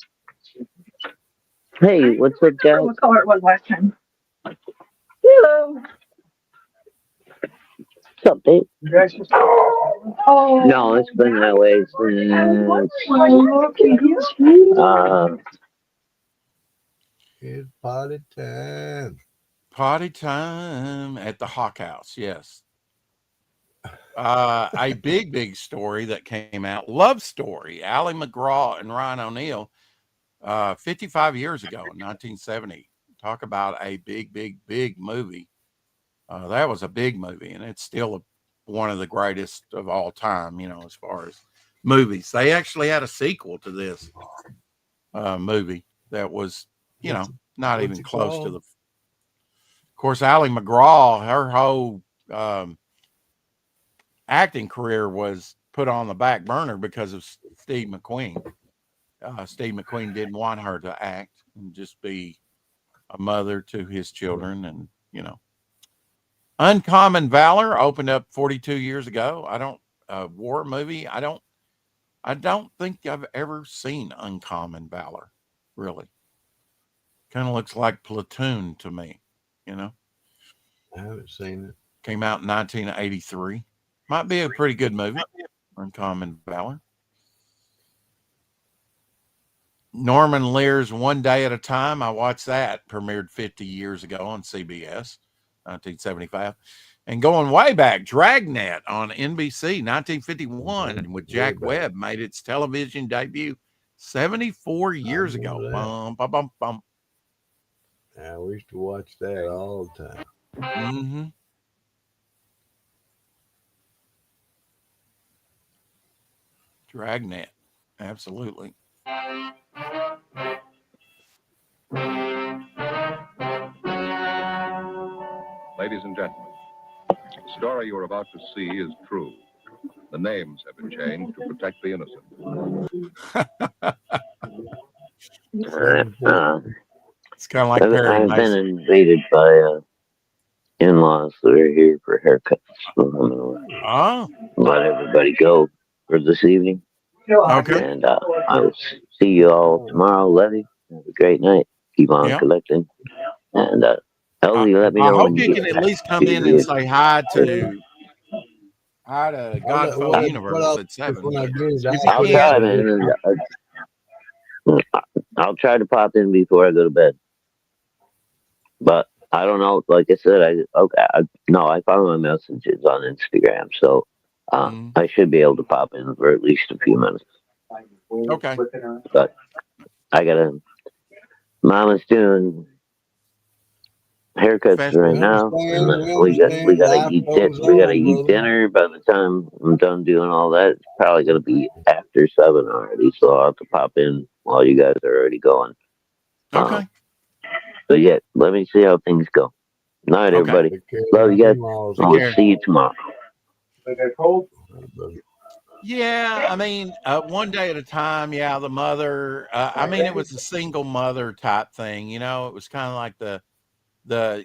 Hey, what's up, Jack? What color it was last time? Hello. What's up, Dave? Oh. No, it's been that way since. It's party time. Party time at the Hawk House, yes. A big story that came out, Love Story, Ally McGraw and Ryan O'Neal, 55 years ago in 1970. Talk about a big movie. That was a big movie, and it's still one of the greatest of all time, as far as movies. They actually had a sequel to this movie that was, not what's even it close to called? of course, Ally McGraw, her whole acting career was put on the back burner because of Steve McQueen. Steve McQueen didn't want her to act and just be a mother to his children, and Uncommon Valor opened up 42 years ago. War movie. I don't think I've ever seen Uncommon Valor. Really, kind of looks like Platoon to me. I haven't seen it. Came out in 1983. Might be a pretty good movie. Uncommon Valor. Norman Lear's One Day at a Time. I watched that. Premiered 50 years ago on CBS, 1975. And going way back, Dragnet on NBC, 1951, with Jack Webb, made its television debut 74 years ago. Bum, bum, bum, bum. Yeah, we used to watch that all the time. Mm-hmm. Dragnet. Absolutely. Ladies and gentlemen, the story you're about to see is true. The names have been changed to protect the innocent. It's kind of like Perry I've been Mason. invaded by in-laws that are here for haircuts. So I'm gonna let everybody go for this evening. Okay. And I'll see you all tomorrow, Levy. Have a great night. Keep on collecting. And Elsie, let me I know hope when you you can get at back. least come in and say hi to Godfo Universe at 7. I'll try, man. I'll try to pop in before I go to bed. But I don't know. Like I said, I found my messages on Instagram, so I should be able to pop in for at least a few minutes. Okay. But Mama's doing haircuts right now. And we gotta eat dinner. By the time I'm done doing all that, it's probably gonna be after 7 already. So I'll have to pop in while you guys are already going. Okay. So yeah, let me see how things go. Night, everybody. Love you guys. We'll see you tomorrow. Yeah, I mean, one day at a time. Yeah, the mother. I mean, it was a single mother type thing. It was kind of like the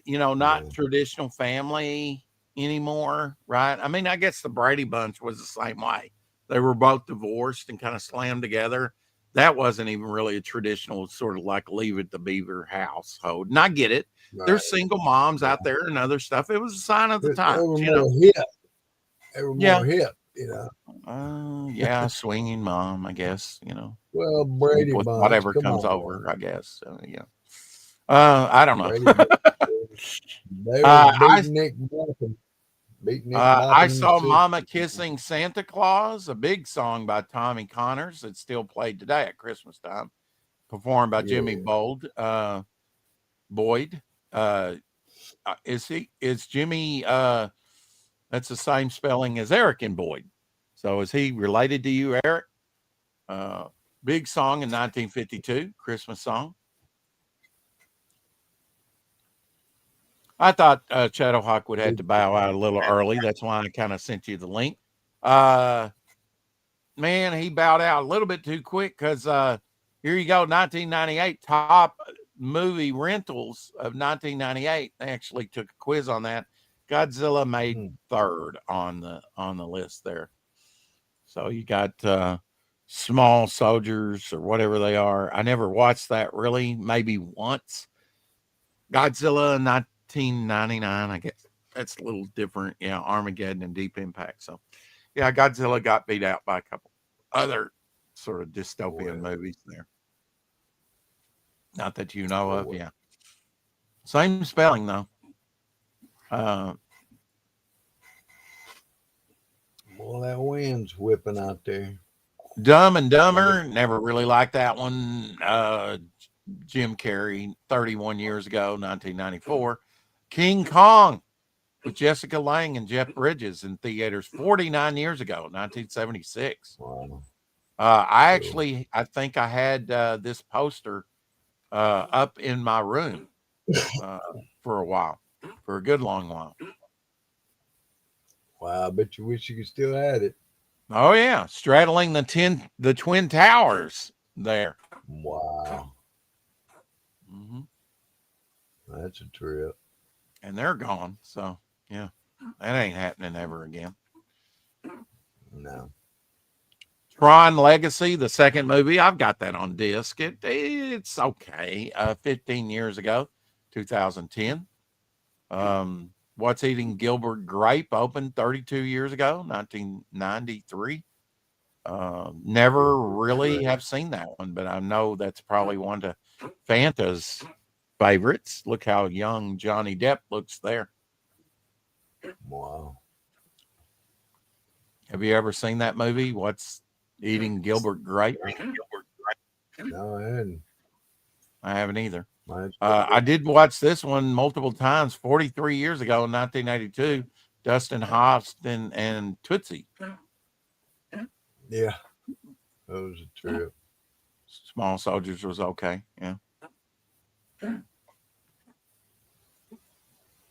not traditional family anymore, right? I mean, I guess the Brady Bunch was the same way. They were both divorced and kind of slammed together. That wasn't even really a traditional sort of like Leave It to Beaver household. And I get it. Right. There's single moms out there and other stuff. It was a sign of the times. They were more hip, yeah, swinging mom, I guess, Well, Brady Bunch, whatever comes over, I guess. Yeah. I don't know. They were beating Nick I saw Mama Kissing Santa Claus, a big song by Tommy Connors that's still played today at Christmas time, performed by Jimmy Boyd. Is Jimmy, that's the same spelling as Eric and Boyd. So is he related to you, Eric? Big song in 1952, Christmas song. I thought Shadow Hawk would have to bow out a little early. That's why I kind of sent you the link. Man, he bowed out a little bit too quick because here you go, 1998 top movie rentals of 1998. They actually took a quiz on that. Godzilla made third on the list there. So you got Small Soldiers or whatever they are. I never watched that really, maybe once. Godzilla 1999, I guess that's a little different. Yeah, Armageddon and Deep Impact. So, yeah, Godzilla got beat out by a couple other sort of dystopian movies there. Not that you know of, yeah. Same spelling though. ones whipping out there. Dumb and Dumber, never really liked that one. Jim Carrey, 31 years ago, 1994. King Kong with Jessica Lange and Jeff Bridges in theaters 49 years ago, 1976. Wow. I think I had this poster up in my room for a while, for a good long while. Wow, I bet you wish you could still had it. Oh yeah, straddling the Twin Towers there. Wow. Mm-hmm. That's a trip. And they're gone. So yeah, that ain't happening ever again. No. Tron Legacy, the second movie, I've got that on disc. It's okay. 15 years ago, 2010. What's Eating Gilbert Grape opened 32 years ago, 1993. Never really have seen that one, but I know that's probably one of Fanta's favorites. Look how young Johnny Depp looks there. Wow. Have you ever seen that movie? What's Eating Gilbert Grape? No, I hadn't. I haven't either. I did watch this one multiple times 43 years ago in 1982. Dustin Hoffman and Tootsie. Yeah. That was a trip. Small Soldiers was okay. Yeah.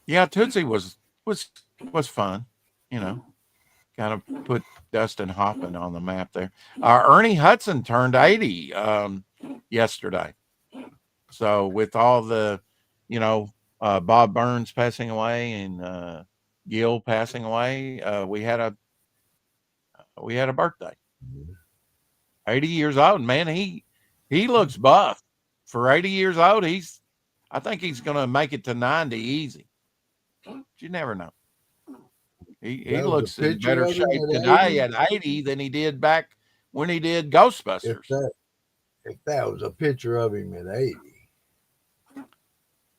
Yeah, Tootsie was fun, you know. Kind of put Dustin Hoffman on the map there. Ernie Hudson turned 80 yesterday. So with all the, Bob Burns passing away and Gil passing away, we had a birthday. 80 years old, man. He looks buff for 80 years old. I think he's going to make it to 90 easy. But you never know. He looks in better shape today at 80 than he did back when he did Ghostbusters. If that was a picture of him at 80.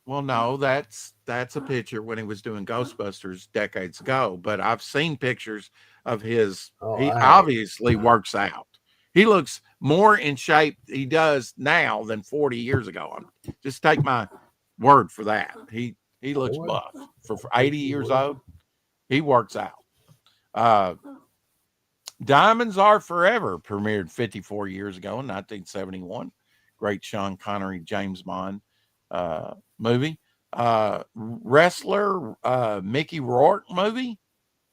Well, no, that's a picture when he was doing Ghostbusters decades ago. But I've seen pictures of his. He obviously works out. He looks more in shape he does now than 40 years ago. Just take my word for that. He looks buff for 80 years old. He works out. Diamonds Are Forever premiered 54 years ago in 1971. Great Sean Connery, James Bond movie. Wrestler Mickey Rourke movie,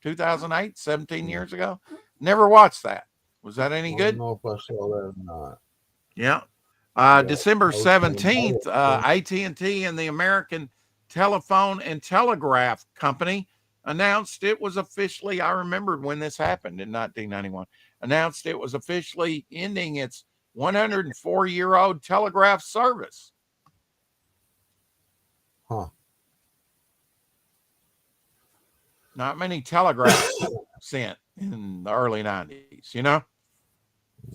2008, 17 years ago. Never watched that. Was that any good? I don't know if I saw that or not. Yeah. December 17th, AT&T and the American Telephone and Telegraph Company announced it was officially, I remembered when this happened in 1991, announced it was officially ending its 104-year-old telegraph service. Huh. Not many telegraphs sent in the early 90s, It's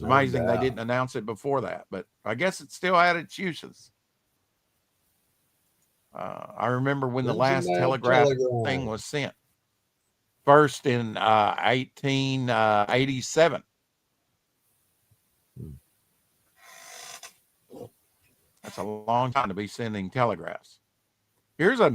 amazing they didn't announce it before that, but I guess it still had its uses. I remember when the last telegraph thing was sent. First in 1887. That's a long time to be sending telegraphs. Here's a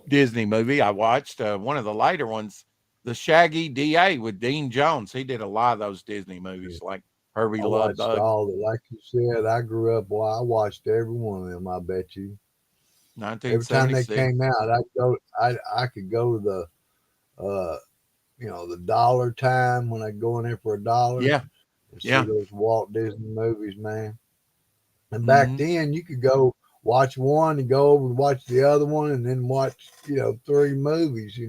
Disney movie I watched, one of the later ones, The Shaggy DA with Dean Jones. He did a lot of those Disney movies, like Herbie Love Bug. Like you said, I grew up. Well, I watched every one of them. I bet you. 1976. Every time they came out, I could go to the the dollar time when I go in there for $1. Yeah. And see those Walt Disney movies, man. And back then you could go watch one and go over and watch the other one and then watch, 3 movies,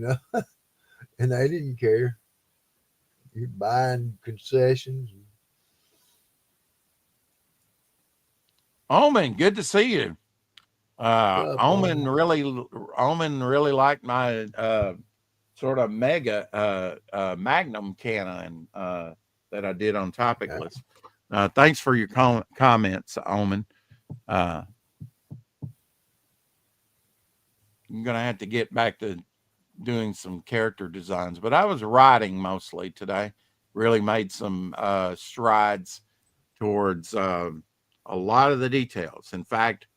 and they didn't care. You're buying concessions. Omen, good to see you. Omen really liked my sort of mega Magnum cannon that I did on Topicless. Thanks for your comments, Omen. I'm gonna have to get back to doing some character designs, but I was writing mostly today. Really made some strides towards a lot of the details. In fact,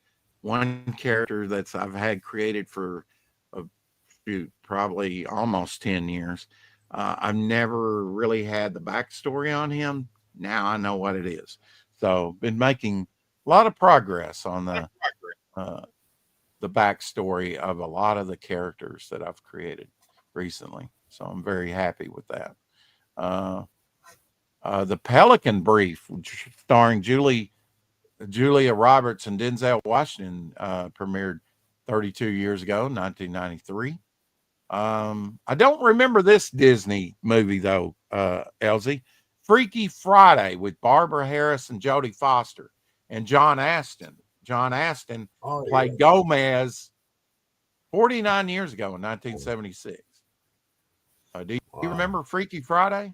one character that's I've had created for a probably almost 10 years. I've never really had the backstory on him. Now I know what it is. So been making a lot of progress on the backstory of a lot of the characters that I've created recently. So I'm very happy with that. The Pelican Brief, starring Julia Roberts and Denzel Washington, premiered 32 years ago, 1993. I don't remember this Disney movie though, Elsie. Freaky Friday with Barbara Harris and Jodie Foster and John Astin. John Astin played Gomez 49 years ago in 1976. Do you remember Freaky Friday?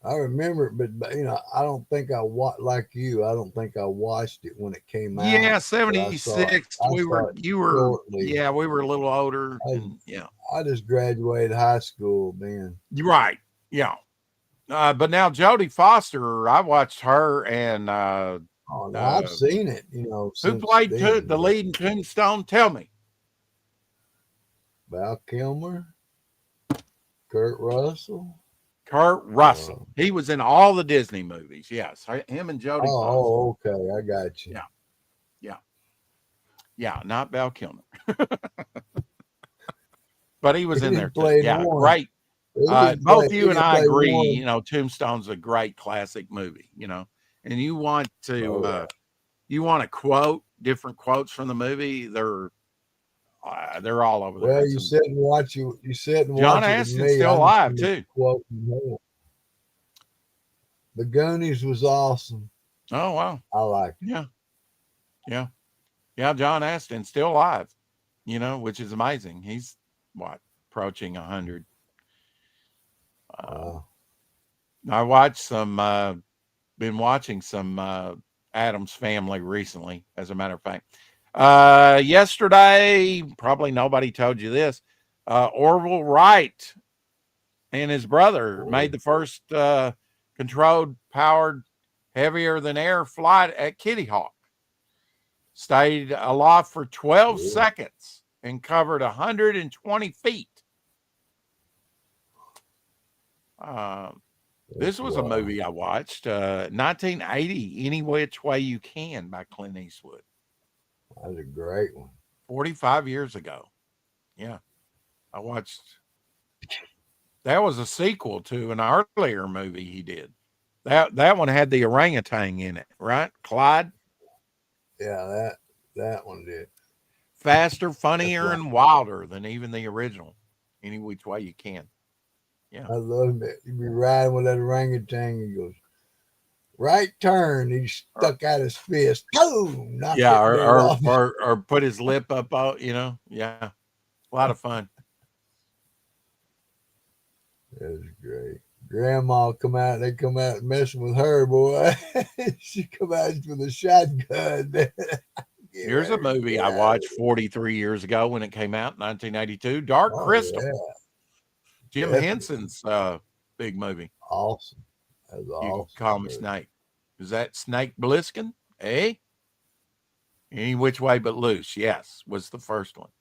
I remember it, but I don't think I like you. I don't think I watched it when it came out. Yeah, 76. We were a little older. I just graduated high school then. You're right. Yeah. But now Jodie Foster, I watched her and I've seen it, who played the lead in Tombstone? Tell me. Val Kilmer, Kurt Russell. He was in all the Disney movies. Yes. Him and Jodie Foster. Oh, okay. I got you. Yeah. Not Val Kilmer. But he was in there too. Yeah. One. Great. Both you and I agree, Tombstone's a great classic movie, and you want to, quote different quotes from the movie. They're all over the place. Well, you sit and watch John Astin's still alive too. The Goonies was awesome. Oh, wow. I like it. Yeah. John Astin's still alive, which is amazing. He's approaching 100. I watched been watching some Addams Family recently, as a matter of fact. Yesterday, probably nobody told you this, Orville Wright and his brother made the first controlled, powered, heavier than air flight at Kitty Hawk. Stayed aloft for 12 seconds and covered 120 feet. This was a movie I watched, 1980, Any Which Way You Can by Clint Eastwood. That was a great one. 45 years ago. Yeah. I watched. That was a sequel to an earlier movie he did. That one had the orangutan in it, right? Clyde? Yeah, that one did. Faster, funnier, and wilder than even the original. Any Which Way You Can. Yeah. I love it. You'd be riding with that orangutan. He goes, right turn. He stuck out his fist. Boom! Yeah, or put his lip up out, Yeah. A lot of fun. That was great. Grandma come out messing with her, boy. She come out with a shotgun. Here's a movie I watched 43 years ago when it came out in 1982. Dark Crystal. Yeah. Jim Henson's big movie. Awesome. That was awesome. You can call me Snake. Is that Snake Plissken? Any Which Way But Loose. Yes, was the first one.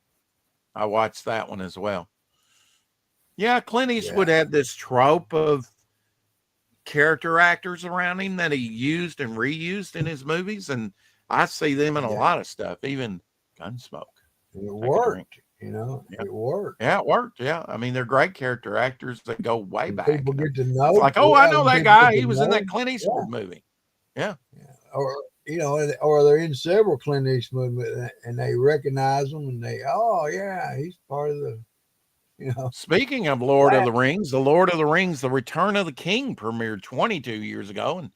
I watched that one as well. Yeah, Clint Eastwood had this trope of character actors around him that he used and reused in his movies, and I see them in a lot of stuff, even Gunsmoke. It worked, It worked. Yeah, it worked. Yeah, I mean, they're great character actors that go way back. People get to know. It's like, I know that guy. He was in that Clint Eastwood movie. Yeah. Or they're in several Clint Eastwood movies, and they recognize them, and he's part of the. Speaking of Lord of the Rings, The Return of the King premiered 22 years ago, and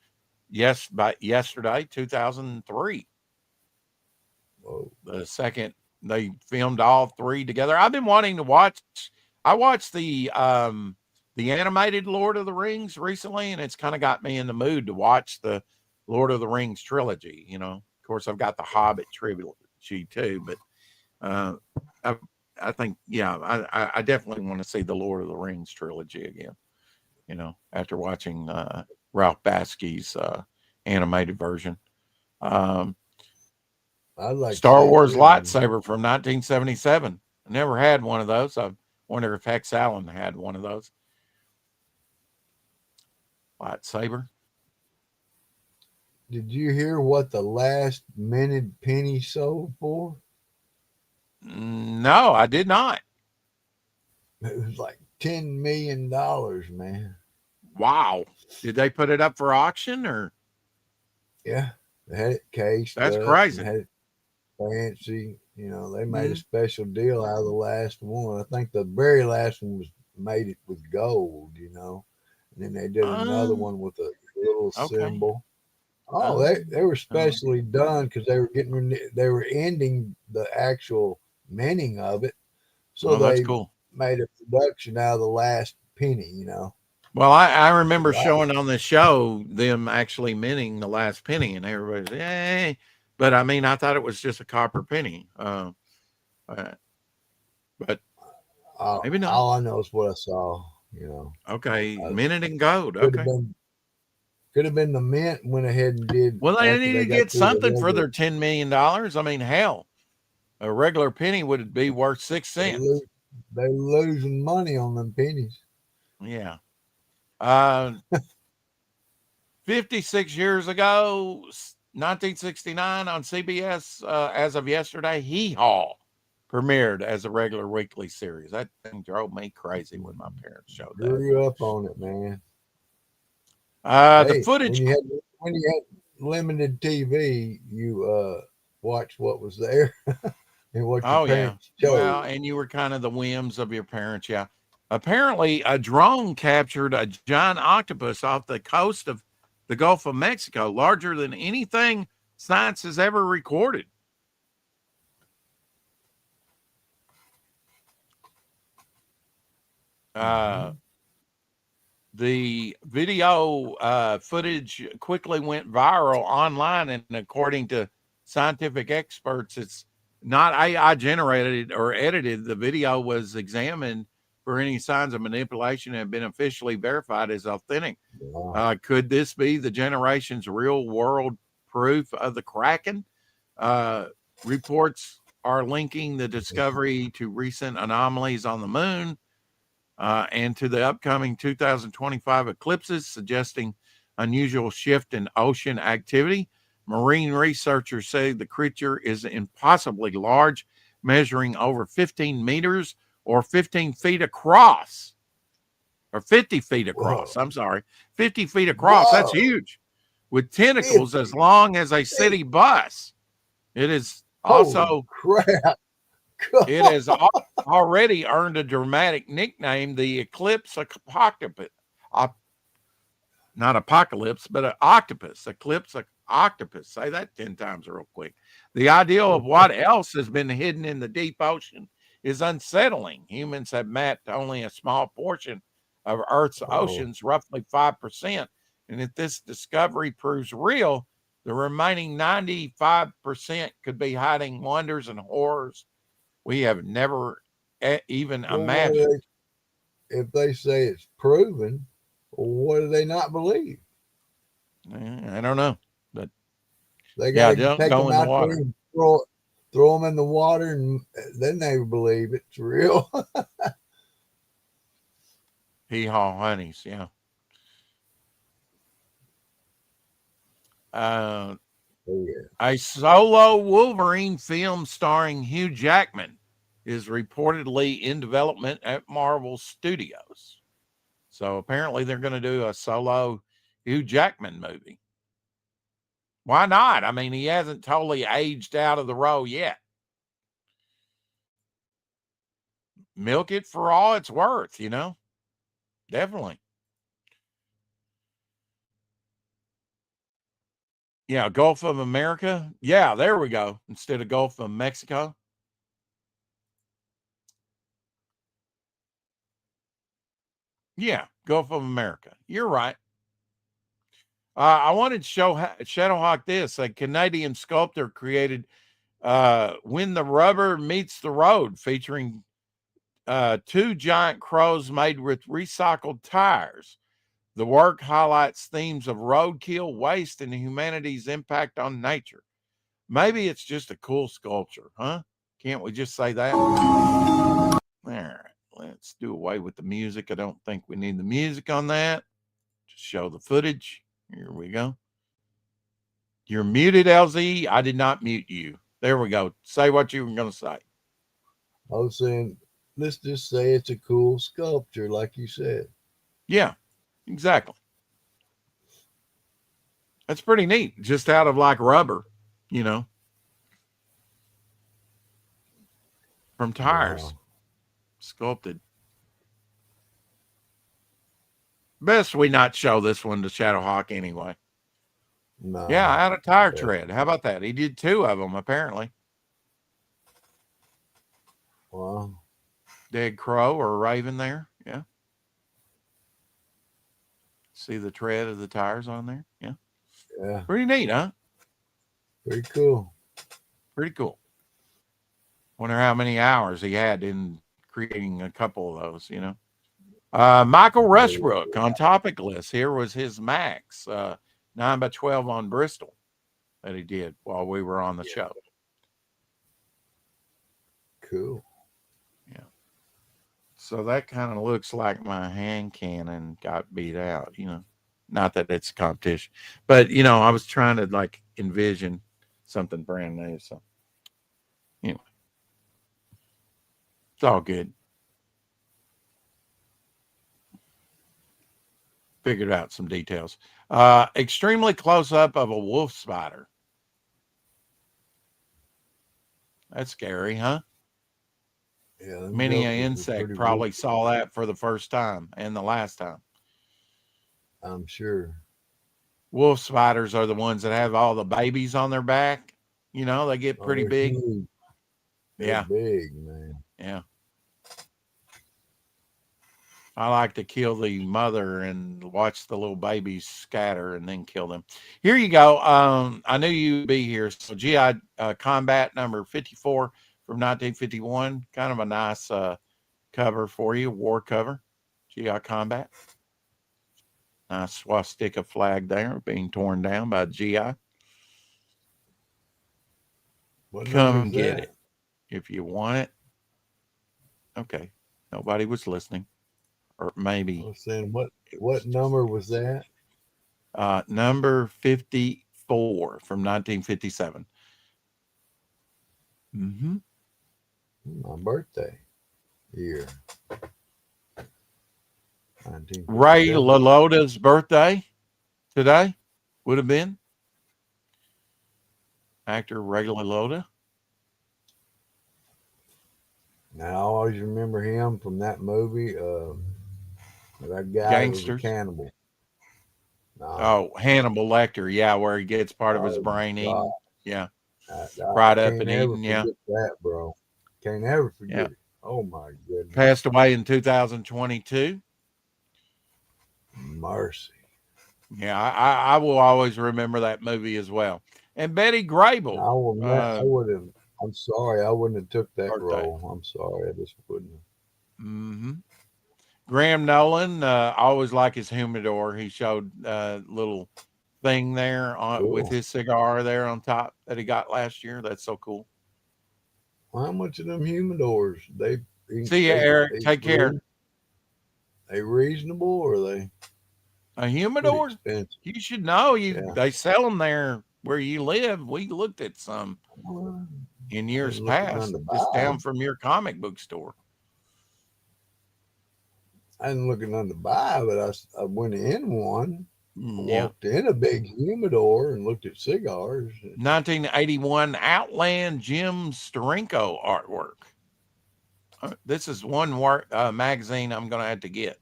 yesterday, 2003. Whoa. The second they filmed all three together. I've been wanting to watch. I watched the animated Lord of the Rings recently, and it's kind of got me in the mood to watch the Lord of the Rings trilogy. Of course, I've got the Hobbit trilogy too, but I think, yeah, I definitely want to see the Lord of the Rings trilogy again. You know, after watching Ralph Bakski's animated version. I'd like to Star see Wars three of them. lightsaber from 1977. I never had one of those. I wonder if Hex Allen had one of those. Lightsaber. Did you hear what the last minted penny sold for? No, I did not. It was like $10 million, man. Wow. Did they put it up for auction or? Yeah, they had it cased. That's up crazy. and had it fancy. You know, they made a special deal out of the last one. I think the very last one was made it with gold. You know, and then they did another one with a little symbol. Oh, they were specially done because they were ending the actual minting of it, so that's they cool. made a production out of the last penny. You know. Well, I remember showing on the show them actually minting the last penny, and everybody's hey, but I mean, I thought it was just a copper penny. But maybe not. All I know is what I saw. You know. Okay, minted in gold. Could have been the mint went ahead and did. Well, they need to get something for their $10 million. I mean, hell, a regular penny would be worth 6 cents. They're losing money on them pennies. Yeah. 56 years ago, 1969 on CBS, as of yesterday, Hee Haw premiered as a regular weekly series. That thing drove me crazy when my parents showed that. Grew up on it, man. The footage. When you had limited TV, you watched what was there and what your parents showed. Well, and you were kind of the whims of your parents. Yeah. Apparently, a drone captured a giant octopus off the coast of the Gulf of Mexico, larger than anything science has ever recorded. The video footage quickly went viral online, and according to scientific experts, it's not AI generated or edited. The video was examined for any signs of manipulation and have been officially verified as authentic. Wow. Could this be the generation's real world proof of the Kraken? Reports are linking the discovery to recent anomalies on the moon and to the upcoming 2025 eclipses, suggesting unusual shift in ocean activity. Marine researchers say the creature is impossibly large, measuring over 15 meters or 15 feet across, or 50 feet across. Whoa. I'm sorry, 50 feet across. Whoa. That's huge, with tentacles 50. As long as a city bus. It is also crap. It has already earned a dramatic nickname, the Eclipse Octopus. Not apocalypse, but an octopus. Eclipse Octopus. Say that 10 times real quick. The idea of what else has been hidden in the deep ocean is unsettling. Humans have mapped only a small portion of Earth's oceans, roughly 5%. And if this discovery proves real, the remaining 95% could be hiding wonders and horrors we have never even imagined. If they say it's proven, what do they not believe? I don't know. But they got to take them out there and throw them in the water, and then they believe it's real. Hee haw honeys, yeah. A solo Wolverine film starring Hugh Jackman is reportedly in development at Marvel Studios. So apparently they're going to do a solo Hugh Jackman movie. Why not? I mean, he hasn't totally aged out of the role yet. Milk it for all it's worth, you know? Definitely. Yeah, Gulf of America. Yeah, there we go. Instead of Gulf of Mexico. Yeah, Gulf of America. You're right. I wanted to show Shadowhawk this. A Canadian sculptor created When the Rubber Meets the Road, featuring 2 giant crows made with recycled tires. The work highlights themes of roadkill, waste, and humanity's impact on nature. Maybe it's just a cool sculpture, huh? Can't we just say that? All right, let's do away with the music. I don't think we need the music on that. Just show the footage. Here we go. You're muted, LZ. I did not mute you. There we go. Say what you were going to say. I was saying, let's just say it's a cool sculpture, like you said. Yeah, exactly. That's pretty neat. Just out of like rubber, you know, from tires, Wow. sculpted. Best we not show this one to Shadowhawk anyway. No. Yeah, out of tire tread. How about that? He did 2 of them apparently. Wow. Dead crow or raven there. Yeah. See the tread of the tires on there? Yeah. Yeah. Pretty neat, huh? Pretty cool. Pretty cool. Wonder how many hours he had in creating a couple of those, you know. Michael Rushbrook on topic list. Here was his Max 9x12 on Bristol that he did while we were on the show. Cool. Yeah. So that kind of looks like my hand cannon got beat out, you know. Not that it's a competition, but you know, I was trying to like envision something brand new. So anyway, it's all good. Figured out some details. Extremely close up of a wolf spider. That's scary, huh? Yeah. Many an insect probably saw that for the first time and the last time. I'm sure. Wolf spiders are the ones that have all the babies on their back. You know, they get pretty big. Huge. They're big, man. Yeah. I like to kill the mother and watch the little babies scatter and then kill them. Here you go. I knew you'd be here. So GI Combat number 54 from 1951. Kind of a nice cover for you, war cover. GI Combat. Nice swastika flag there being torn down by GI. Come get it if you want it. Okay. Nobody was listening. Or maybe. I was saying, what number was that? Number 54 from 1957. Mm-hmm. My birthday year. Ray LaLotta's birthday today would have been. Actor Ray LaLotta. Now I always remember him from that movie. That guy Gangsters. was a cannibal. No. Oh, Hannibal Lecter. Yeah, where he gets part of his brain eaten. Yeah. Fried up and eaten. Yeah. That, bro. Can't ever forget it. Oh, my goodness. Passed away in 2022. Mercy. Yeah, I will always remember that movie as well. And Betty Grable. I would have. I'm sorry. I wouldn't have took that birthday. role. I'm sorry. I just wouldn't have. Mm-hmm. Graham Nolan, I always like his humidor. He showed a little thing there with his cigar there on top that he got last year. That's so cool. How much of them humidors? See you, Eric. Take care. They reasonable or they? A humidor? You should know. They sell them there where you live. We looked at some in years past, just down from your comic book store. I didn't look none to buy, but I went in one. Walked in a big humidor and looked at cigars. 1981 Outland Jim Steranko artwork. This is one magazine I'm going to have to get.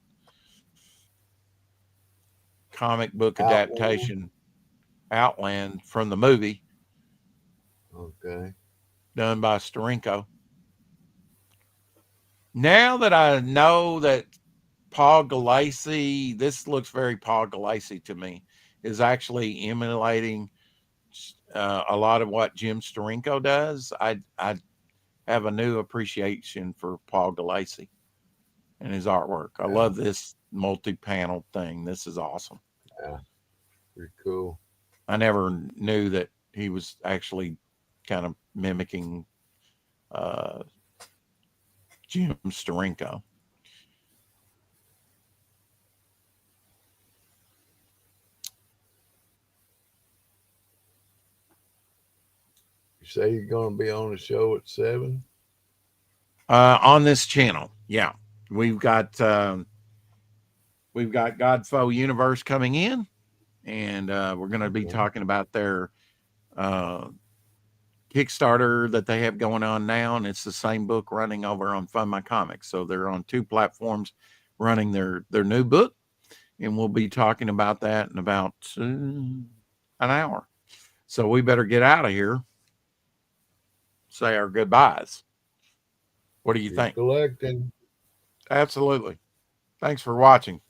Comic book adaptation. Outland from the movie. Okay. Done by Steranko. Now that I know that Paul Gulacy, this looks very Paul Gulacy to me, is actually emulating a lot of what Jim Steranko does. I have a new appreciation for Paul Gulacy. and his artwork. I love this multi-panel thing. This is awesome. Yeah, pretty cool. I never knew that he was actually kind of mimicking Jim Steranko. You say you're going to be on the show at 7? On this channel, yeah, we've got Godfoe Universe coming in, and we're going to be talking about their Kickstarter that they have going on now, and it's the same book running over on Fund My Comics. So they're on 2 platforms running their new book, and we'll be talking about that in about an hour. So we better get out of here. Say our goodbyes. What do you think? Collecting. Absolutely. Thanks for watching.